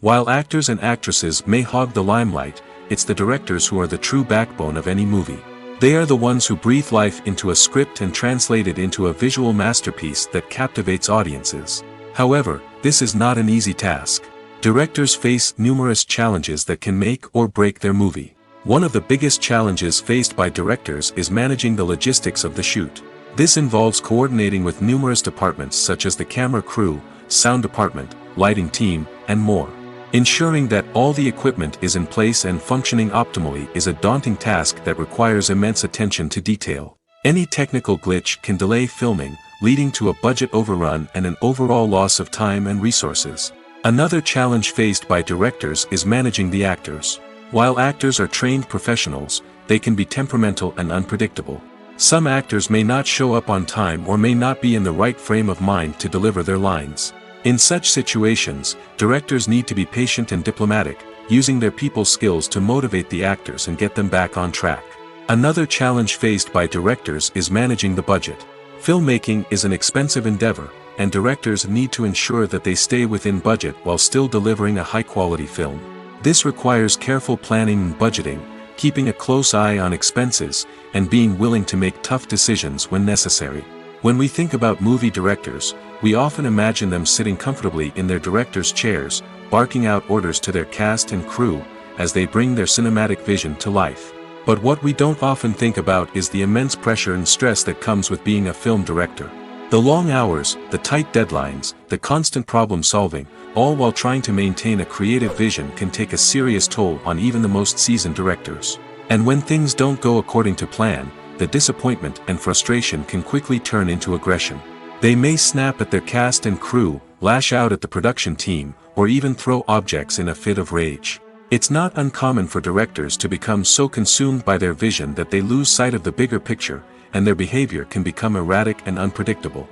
While actors and actresses may hog the limelight, it's the directors who are the true backbone of any movie. They are the ones who breathe life into a script and translate it into a visual masterpiece that captivates audiences. However, this is not an easy task. Directors face numerous challenges that can make or break their movie. One of the biggest challenges faced by directors is managing the logistics of the shoot. This involves coordinating with numerous departments such as the camera crew, sound department, lighting team, and more. Ensuring that all the equipment is in place and functioning optimally is a daunting task that requires immense attention to detail. Any technical glitch can delay filming, leading to a budget overrun and an overall loss of time and resources. Another challenge faced by directors is managing the actors. While actors are trained professionals, they can be temperamental and unpredictable. Some actors may not show up on time or may not be in the right frame of mind to deliver their lines. In such situations, directors need to be patient and diplomatic, using their people skills to motivate the actors and get them back on track. Another challenge faced by directors is managing the budget. Filmmaking is an expensive endeavor, and directors need to ensure that they stay within budget while still delivering a high-quality film. This requires careful planning and budgeting, keeping a close eye on expenses, and being willing to make tough decisions when necessary. When we think about movie directors, we often imagine them sitting comfortably in their director's chairs, barking out orders to their cast and crew, as they bring their cinematic vision to life. But what we don't often think about is the immense pressure and stress that comes with being a film director. The long hours, the tight deadlines, the constant problem solving, all while trying to maintain a creative vision can take a serious toll on even the most seasoned directors. And when things don't go according to plan, the disappointment and frustration can quickly turn into aggression. They may snap at their cast and crew, lash out at the production team, or even throw objects in a fit of rage. It's not uncommon for directors to become so consumed by their vision that they lose sight of the bigger picture, and their behavior can become erratic and unpredictable.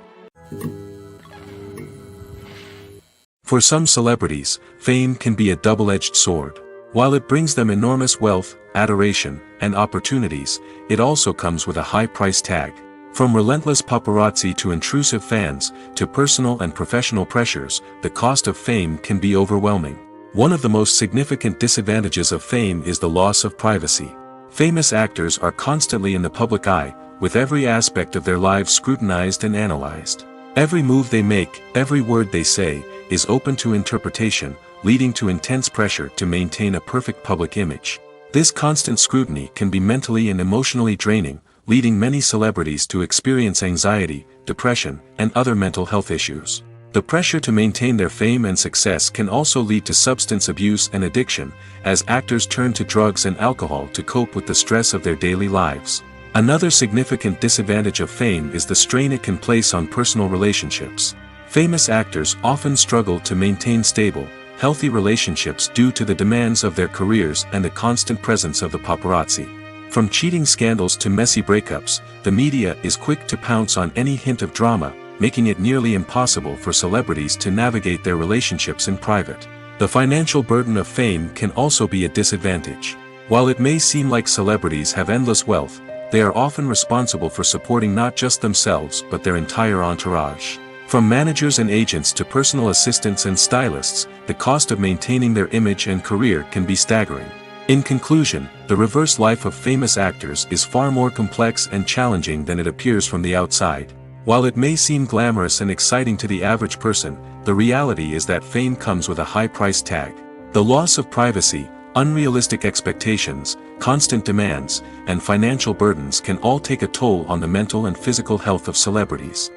For some celebrities, fame can be a double-edged sword. While it brings them enormous wealth, adoration, and opportunities, it also comes with a high price tag. From relentless paparazzi to intrusive fans, to personal and professional pressures, the cost of fame can be overwhelming. One of the most significant disadvantages of fame is the loss of privacy. Famous actors are constantly in the public eye, with every aspect of their lives scrutinized and analyzed. Every move they make, every word they say, is open to interpretation, leading to intense pressure to maintain a perfect public image. This constant scrutiny can be mentally and emotionally draining, leading many celebrities to experience anxiety, depression, and other mental health issues. The pressure to maintain their fame and success can also lead to substance abuse and addiction, as actors turn to drugs and alcohol to cope with the stress of their daily lives. Another significant disadvantage of fame is the strain it can place on personal relationships. Famous actors often struggle to maintain stable, healthy relationships due to the demands of their careers and the constant presence of the paparazzi. From cheating scandals to messy breakups, the media is quick to pounce on any hint of drama, making it nearly impossible for celebrities to navigate their relationships in private. The financial burden of fame can also be a disadvantage. While it may seem like celebrities have endless wealth, they are often responsible for supporting not just themselves but their entire entourage. From managers and agents to personal assistants and stylists, the cost of maintaining their image and career can be staggering. In conclusion, the reverse life of famous actors is far more complex and challenging than it appears from the outside. While it may seem glamorous and exciting to the average person, the reality is that fame comes with a high price tag. The loss of privacy, unrealistic expectations, constant demands, and financial burdens can all take a toll on the mental and physical health of celebrities.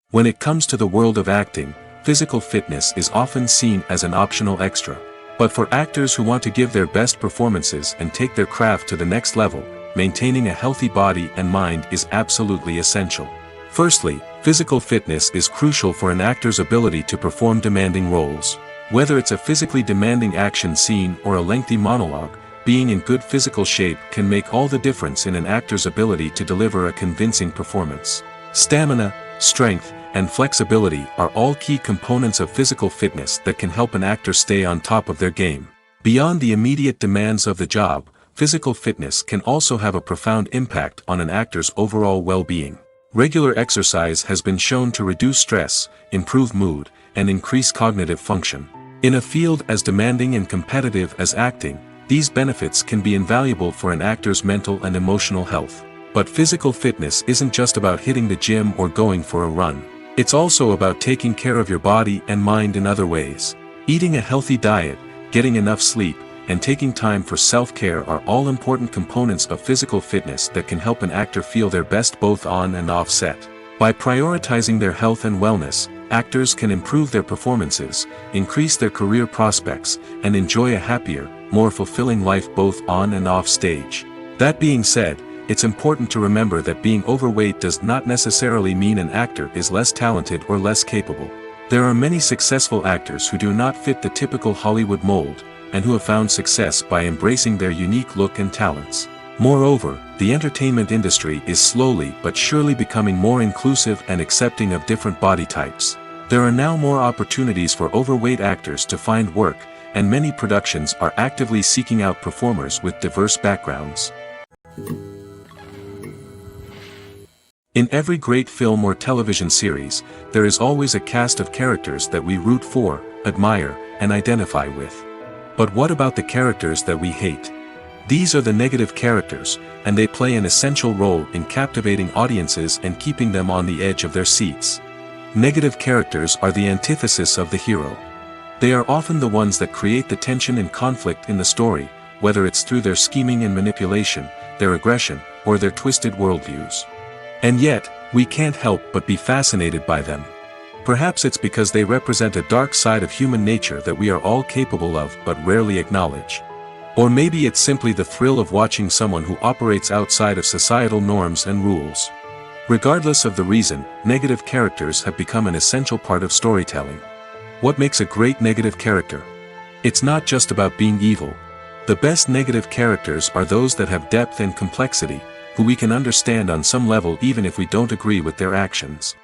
When it comes to the world of acting, physical fitness is often seen as an optional extra. But for actors who want to give their best performances and take their craft to the next level, maintaining a healthy body and mind is absolutely essential. Firstly, physical fitness is crucial for an actor's ability to perform demanding roles. Whether it's a physically demanding action scene or a lengthy monologue, being in good physical shape can make all the difference in an actor's ability to deliver a convincing performance. Stamina, strength, and flexibility are all key components of physical fitness that can help an actor stay on top of their game. Beyond the immediate demands of the job, physical fitness can also have a profound impact on an actor's overall well-being. Regular exercise has been shown to reduce stress, improve mood, and increase cognitive function. In a field as demanding and competitive as acting, these benefits can be invaluable for an actor's mental and emotional health. But physical fitness isn't just about hitting the gym or going for a run. It's also about taking care of your body and mind in other ways. Eating a healthy diet, getting enough sleep, and taking time for self-care are all important components of physical fitness that can help an actor feel their best both on and off set. By prioritizing their health and wellness, actors can improve their performances, increase their career prospects, and enjoy a happier, more fulfilling life both on and off stage. That being said, it's important to remember that being overweight does not necessarily mean an actor is less talented or less capable. There are many successful actors who do not fit the typical Hollywood mold, and who have found success by embracing their unique look and talents. Moreover, the entertainment industry is slowly but surely becoming more inclusive and accepting of different body types. There are now more opportunities for overweight actors to find work, and many productions are actively seeking out performers with diverse backgrounds. In every great film or television series, there is always a cast of characters that we root for, admire, and identify with. But what about the characters that we hate? These are the negative characters, and they play an essential role in captivating audiences and keeping them on the edge of their seats. Negative characters are the antithesis of the hero. They are often the ones that create the tension and conflict in the story, whether it's through their scheming and manipulation, their aggression, or their twisted worldviews. And yet, we can't help but be fascinated by them. Perhaps it's because they represent a dark side of human nature that we are all capable of but rarely acknowledge. Or maybe it's simply the thrill of watching someone who operates outside of societal norms and rules. Regardless of the reason, negative characters have become an essential part of storytelling. What makes a great negative character? It's not just about being evil. The best negative characters are those that have depth and complexity, who we can understand on some level even if we don't agree with their actions.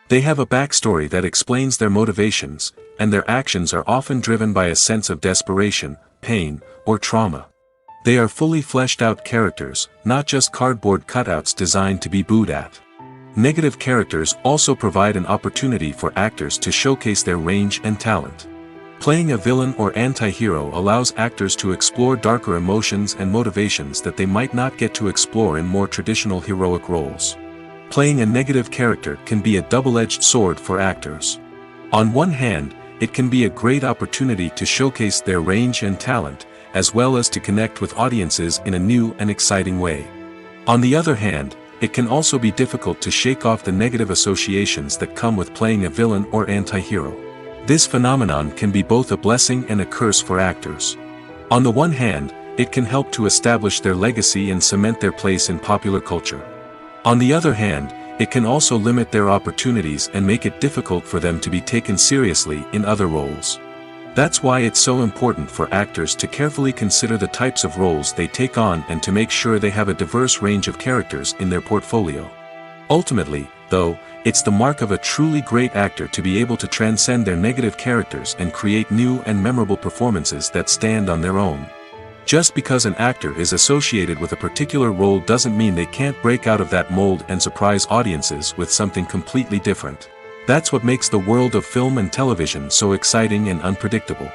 They have a backstory that explains their motivations, and their actions are often driven by a sense of desperation, pain, or trauma. They are fully fleshed out characters, not just cardboard cutouts designed to be booed at. Negative characters also provide an opportunity for actors to showcase their range and talent. Playing a villain or anti-hero allows actors to explore darker emotions and motivations that they might not get to explore in more traditional heroic roles. Playing a negative character can be a double-edged sword for actors. On one hand, it can be a great opportunity to showcase their range and talent, as well as to connect with audiences in a new and exciting way. On the other hand, it can also be difficult to shake off the negative associations that come with playing a villain or anti-hero. This phenomenon can be both a blessing and a curse for actors. On the one hand, it can help to establish their legacy and cement their place in popular culture. On the other hand, it can also limit their opportunities and make it difficult for them to be taken seriously in other roles. That's why it's so important for actors to carefully consider the types of roles they take on and to make sure they have a diverse range of characters in their portfolio. Ultimately, though, it's the mark of a truly great actor to be able to transcend their negative characters and create new and memorable performances that stand on their own. Just because an actor is associated with a particular role doesn't mean they can't break out of that mold and surprise audiences with something completely different. That's what makes the world of film and television so exciting and unpredictable.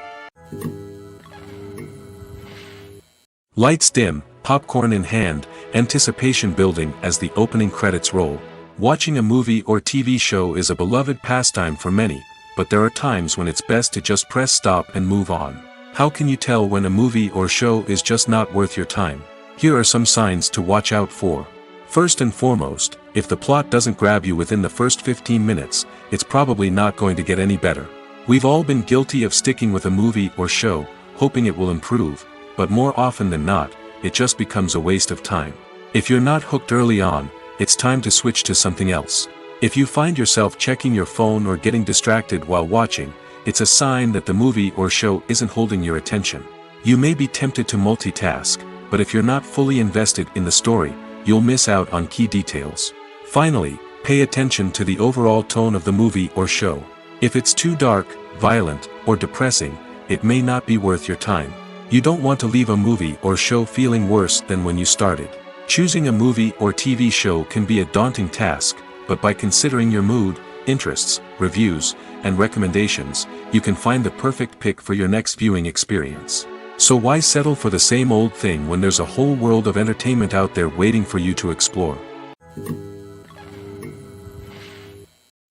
Lights dim, popcorn in hand, anticipation building as the opening credits roll. Watching a movie or TV show is a beloved pastime for many, but there are times when it's best to just press stop and move on. How can you tell when a movie or show is just not worth your time? Here are some signs to watch out for. First and foremost, if the plot doesn't grab you within the first 15 minutes, it's probably not going to get any better. We've all been guilty of sticking with a movie or show, hoping it will improve, but more often than not, it just becomes a waste of time. If you're not hooked early on, it's time to switch to something else. If you find yourself checking your phone or getting distracted while watching, it's a sign that the movie or show isn't holding your attention. You may be tempted to multitask, but if you're not fully invested in the story, you'll miss out on key details. Finally, pay attention to the overall tone of the movie or show. If it's too dark, violent, or depressing, it may not be worth your time. You don't want to leave a movie or show feeling worse than when you started. Choosing a movie or TV show can be a daunting task, but by considering your mood, interests, reviews, and recommendations, you can find the perfect pick for your next viewing experience. So why settle for the same old thing when there's a whole world of entertainment out there waiting for you to explore?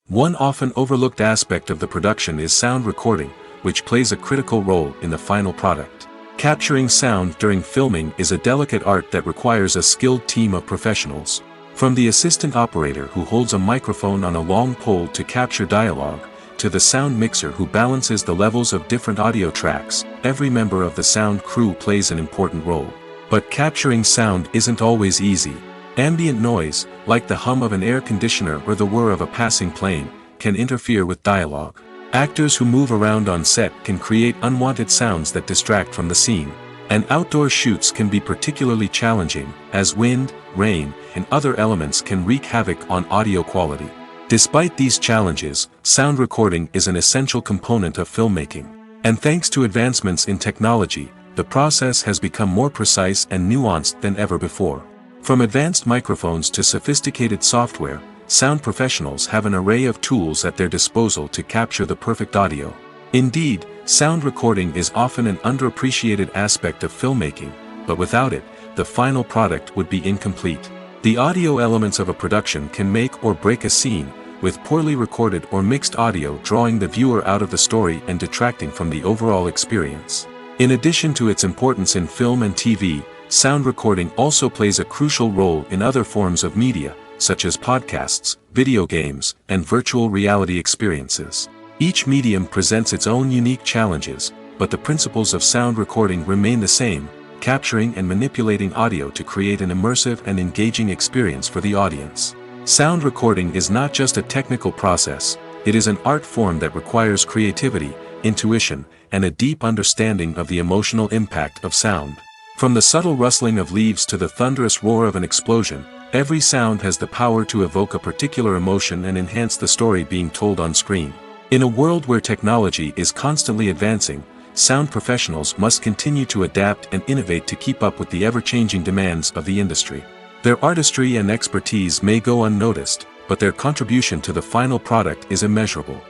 One often overlooked aspect of the production is sound recording, which plays a critical role in the final product. Capturing sound during filming is a delicate art that requires a skilled team of professionals. From the assistant operator who holds a microphone on a long pole to capture dialogue, to the sound mixer who balances the levels of different audio tracks, every member of the sound crew plays an important role. But capturing sound isn't always easy. Ambient noise, like the hum of an air conditioner or the whir of a passing plane, can interfere with dialogue. Actors who move around on set can create unwanted sounds that distract from the scene. And outdoor shoots can be particularly challenging, as wind, rain, and other elements can wreak havoc on audio quality. Despite these challenges, sound recording is an essential component of filmmaking. And thanks to advancements in technology, the process has become more precise and nuanced than ever before. From advanced microphones to sophisticated software, sound professionals have an array of tools at their disposal to capture the perfect audio. Indeed, sound recording is often an underappreciated aspect of filmmaking, but without it, the final product would be incomplete. The audio elements of a production can make or break a scene, with poorly recorded or mixed audio drawing the viewer out of the story and detracting from the overall experience. In addition to its importance in film and TV, sound recording also plays a crucial role in other forms of media, such as podcasts, video games, and virtual reality experiences. Each medium presents its own unique challenges, but the principles of sound recording remain the same, capturing and manipulating audio to create an immersive and engaging experience for the audience. Sound recording is not just a technical process, it is an art form that requires creativity, intuition, and a deep understanding of the emotional impact of sound. From the subtle rustling of leaves to the thunderous roar of an explosion, every sound has the power to evoke a particular emotion and enhance the story being told on screen. In a world where technology is constantly advancing, sound professionals must continue to adapt and innovate to keep up with the ever-changing demands of the industry. Their artistry and expertise may go unnoticed, but their contribution to the final product is immeasurable.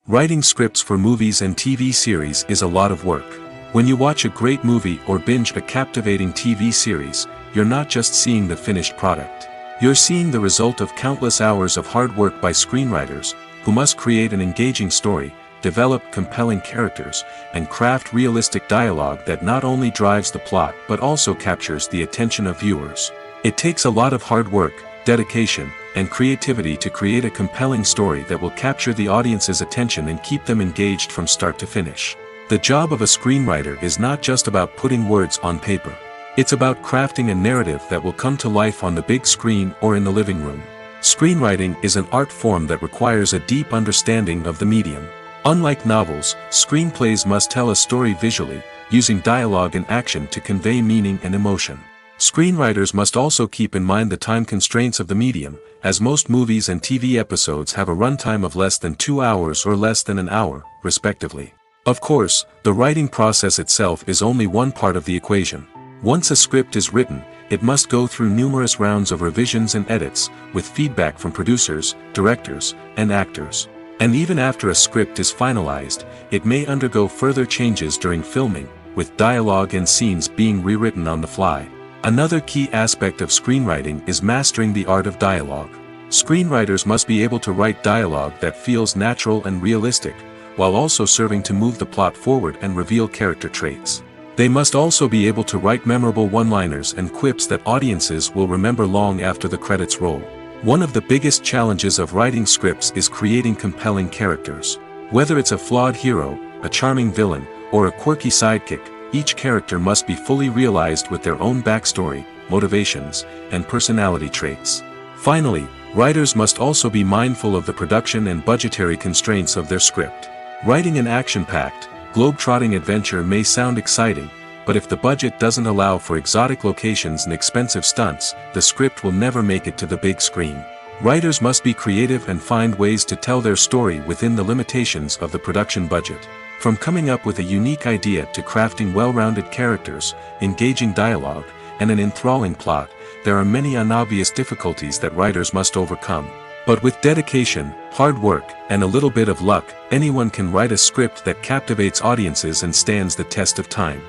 Writing scripts for movies and TV series is a lot of work. When you watch a great movie or binge a captivating TV series, you're not just seeing the finished product. You're seeing the result of countless hours of hard work by screenwriters, who must create an engaging story, develop compelling characters, and craft realistic dialogue that not only drives the plot but also captures the attention of viewers. It takes a lot of hard work, dedication, and creativity to create a compelling story that will capture the audience's attention and keep them engaged from start to finish. The job of a screenwriter is not just about putting words on paper. It's about crafting a narrative that will come to life on the big screen or in the living room. Screenwriting is an art form that requires a deep understanding of the medium. Unlike novels, screenplays must tell a story visually, using dialogue and action to convey meaning and emotion. Screenwriters must also keep in mind the time constraints of the medium, as most movies and TV episodes have a runtime of less than 2 hours or less than an hour, respectively. Of course, the writing process itself is only one part of the equation. Once a script is written, it must go through numerous rounds of revisions and edits, with feedback from producers, directors, and actors. And even after a script is finalized, it may undergo further changes during filming, with dialogue and scenes being rewritten on the fly. Another key aspect of screenwriting is mastering the art of dialogue. Screenwriters must be able to write dialogue that feels natural and realistic, while also serving to move the plot forward and reveal character traits. They must also be able to write memorable one-liners and quips that audiences will remember long after the credits roll. One of the biggest challenges of writing scripts is creating compelling characters. Whether it's a flawed hero, a charming villain, or a quirky sidekick, each character must be fully realized with their own backstory, motivations, and personality traits. Finally, writers must also be mindful of the production and budgetary constraints of their script. Writing an action-packed, globe-trotting adventure may sound exciting, but if the budget doesn't allow for exotic locations and expensive stunts, the script will never make it to the big screen. Writers must be creative and find ways to tell their story within the limitations of the production budget. From coming up with a unique idea to crafting well-rounded characters, engaging dialogue, and an enthralling plot, there are many unobvious difficulties that writers must overcome. But with dedication, hard work, and a little bit of luck, anyone can write a script that captivates audiences and stands the test of time.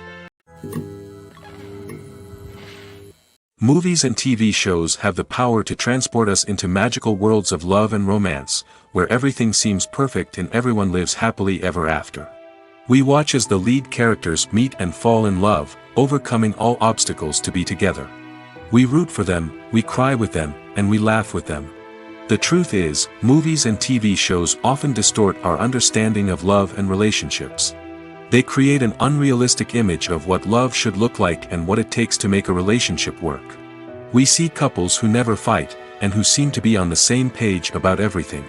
Movies and TV shows have the power to transport us into magical worlds of love and romance, where everything seems perfect and everyone lives happily ever after. We watch as the lead characters meet and fall in love, overcoming all obstacles to be together. We root for them, we cry with them, and we laugh with them. The truth is, movies and TV shows often distort our understanding of love and relationships. They create an unrealistic image of what love should look like and what it takes to make a relationship work. We see couples who never fight, and who seem to be on the same page about everything.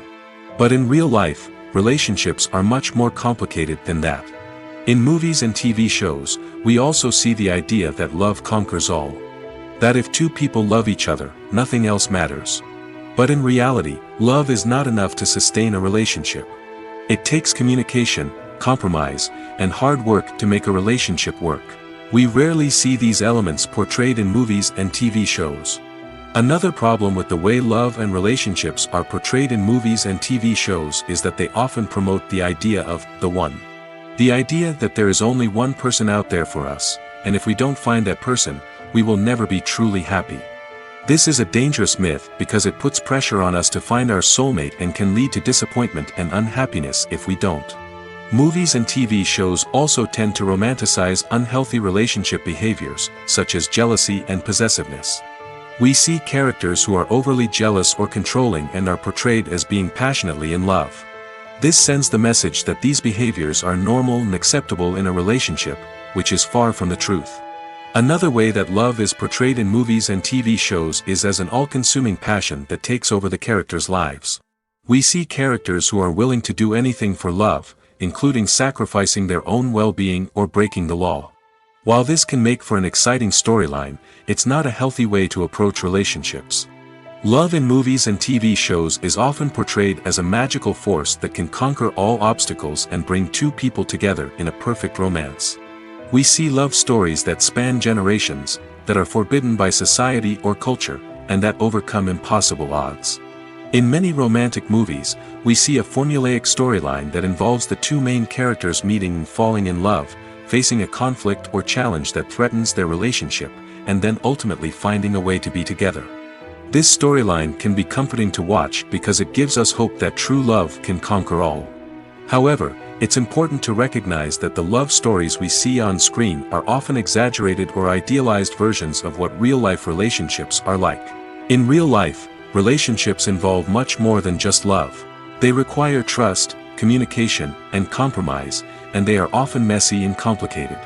But in real life, relationships are much more complicated than that. In movies and TV shows, we also see the idea that love conquers all. That if two people love each other, nothing else matters. But in reality, love is not enough to sustain a relationship. It takes communication, compromise, and hard work to make a relationship work. We rarely see these elements portrayed in movies and TV shows. Another problem with the way love and relationships are portrayed in movies and TV shows is that they often promote the idea of the one. The idea that there is only one person out there for us, and if we don't find that person, we will never be truly happy. This is a dangerous myth because it puts pressure on us to find our soulmate and can lead to disappointment and unhappiness if we don't. Movies and TV shows also tend to romanticize unhealthy relationship behaviors, such as jealousy and possessiveness. We see characters who are overly jealous or controlling and are portrayed as being passionately in love. This sends the message that these behaviors are normal and acceptable in a relationship, which is far from the truth. Another way that love is portrayed in movies and TV shows is as an all-consuming passion that takes over the characters' lives. We see characters who are willing to do anything for love, including sacrificing their own well-being or breaking the law. While this can make for an exciting storyline, it's not a healthy way to approach relationships. Love in movies and TV shows is often portrayed as a magical force that can conquer all obstacles and bring two people together in a perfect romance. We see love stories that span generations, that are forbidden by society or culture, and that overcome impossible odds. In many romantic movies, we see a formulaic storyline that involves the two main characters meeting and falling in love, facing a conflict or challenge that threatens their relationship, and then ultimately finding a way to be together. This storyline can be comforting to watch because it gives us hope that true love can conquer all. However, it's important to recognize that the love stories we see on screen are often exaggerated or idealized versions of what real-life relationships are like. In real life, relationships involve much more than just love. They require trust, communication, and compromise, and they are often messy and complicated.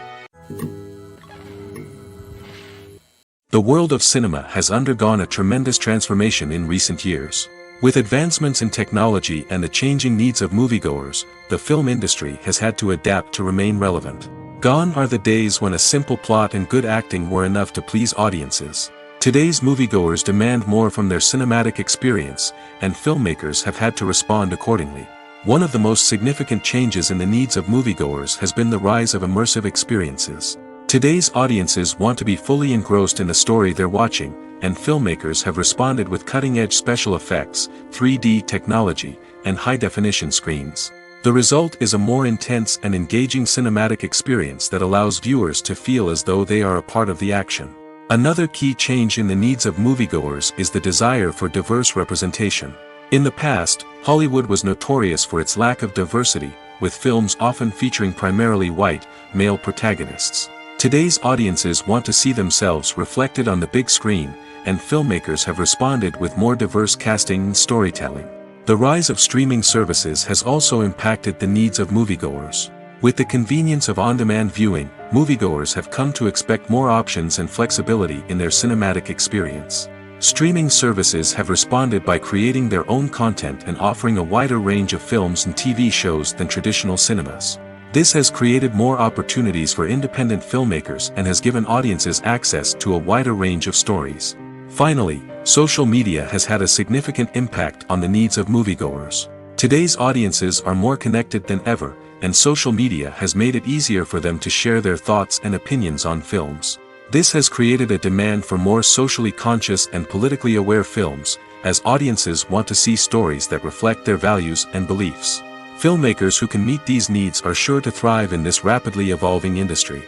The world of cinema has undergone a tremendous transformation in recent years. With advancements in technology and the changing needs of moviegoers, the film industry has had to adapt to remain relevant. Gone are the days when a simple plot and good acting were enough to please audiences. Today's moviegoers demand more from their cinematic experience, and filmmakers have had to respond accordingly. One of the most significant changes in the needs of moviegoers has been the rise of immersive experiences. Today's audiences want to be fully engrossed in the story they're watching, and filmmakers have responded with cutting-edge special effects, 3D technology, and high-definition screens. The result is a more intense and engaging cinematic experience that allows viewers to feel as though they are a part of the action. Another key change in the needs of moviegoers is the desire for diverse representation. In the past, Hollywood was notorious for its lack of diversity, with films often featuring primarily white, male protagonists. Today's audiences want to see themselves reflected on the big screen, and filmmakers have responded with more diverse casting and storytelling. The rise of streaming services has also impacted the needs of moviegoers. With the convenience of on-demand viewing, moviegoers have come to expect more options and flexibility in their cinematic experience. Streaming services have responded by creating their own content and offering a wider range of films and TV shows than traditional cinemas. This has created more opportunities for independent filmmakers and has given audiences access to a wider range of stories. Finally, social media has had a significant impact on the needs of moviegoers. Today's audiences are more connected than ever, and social media has made it easier for them to share their thoughts and opinions on films. This has created a demand for more socially conscious and politically aware films, as audiences want to see stories that reflect their values and beliefs. Filmmakers who can meet these needs are sure to thrive in this rapidly evolving industry.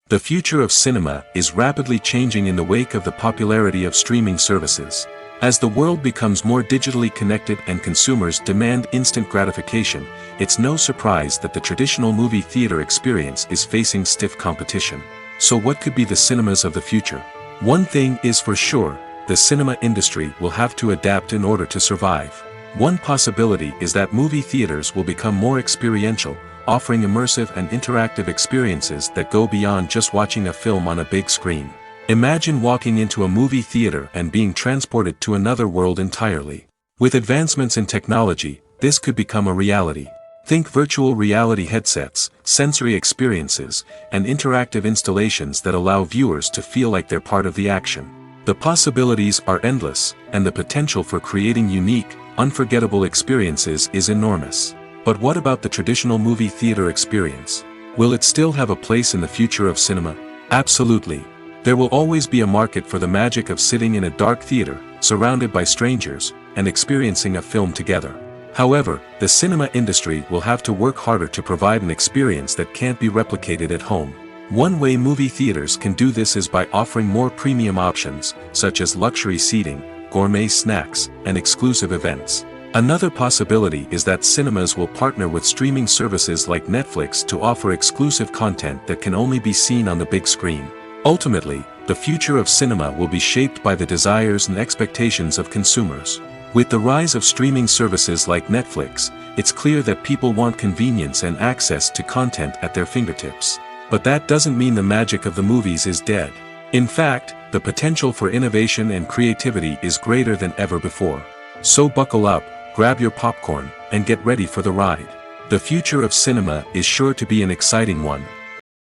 The future of cinema is rapidly changing in the wake of the popularity of streaming services. As the world becomes more digitally connected and consumers demand instant gratification, it's no surprise that the traditional movie theater experience is facing stiff competition. So what could be the cinemas of the future? One thing is for sure, the cinema industry will have to adapt in order to survive. One possibility is that movie theaters will become more experiential, offering immersive and interactive experiences that go beyond just watching a film on a big screen. Imagine walking into a movie theater and being transported to another world entirely. With advancements in technology, this could become a reality. Think virtual reality headsets, sensory experiences, and interactive installations that allow viewers to feel like they're part of the action. The possibilities are endless, and the potential for creating unique, unforgettable experiences is enormous. But what about the traditional movie theater experience? Will it still have a place in the future of cinema? Absolutely. There will always be a market for the magic of sitting in a dark theater, surrounded by strangers, and experiencing a film together. However, the cinema industry will have to work harder to provide an experience that can't be replicated at home. One way movie theaters can do this is by offering more premium options, such as luxury seating, gourmet snacks, and exclusive events. Another possibility is that cinemas will partner with streaming services like Netflix to offer exclusive content that can only be seen on the big screen. Ultimately, the future of cinema will be shaped by the desires and expectations of consumers. With the rise of streaming services like Netflix, it's clear that people want convenience and access to content at their fingertips. But that doesn't mean the magic of the movies is dead. In fact, the potential for innovation and creativity is greater than ever before. So buckle up, grab your popcorn, and get ready for the ride. The future of cinema is sure to be an exciting one.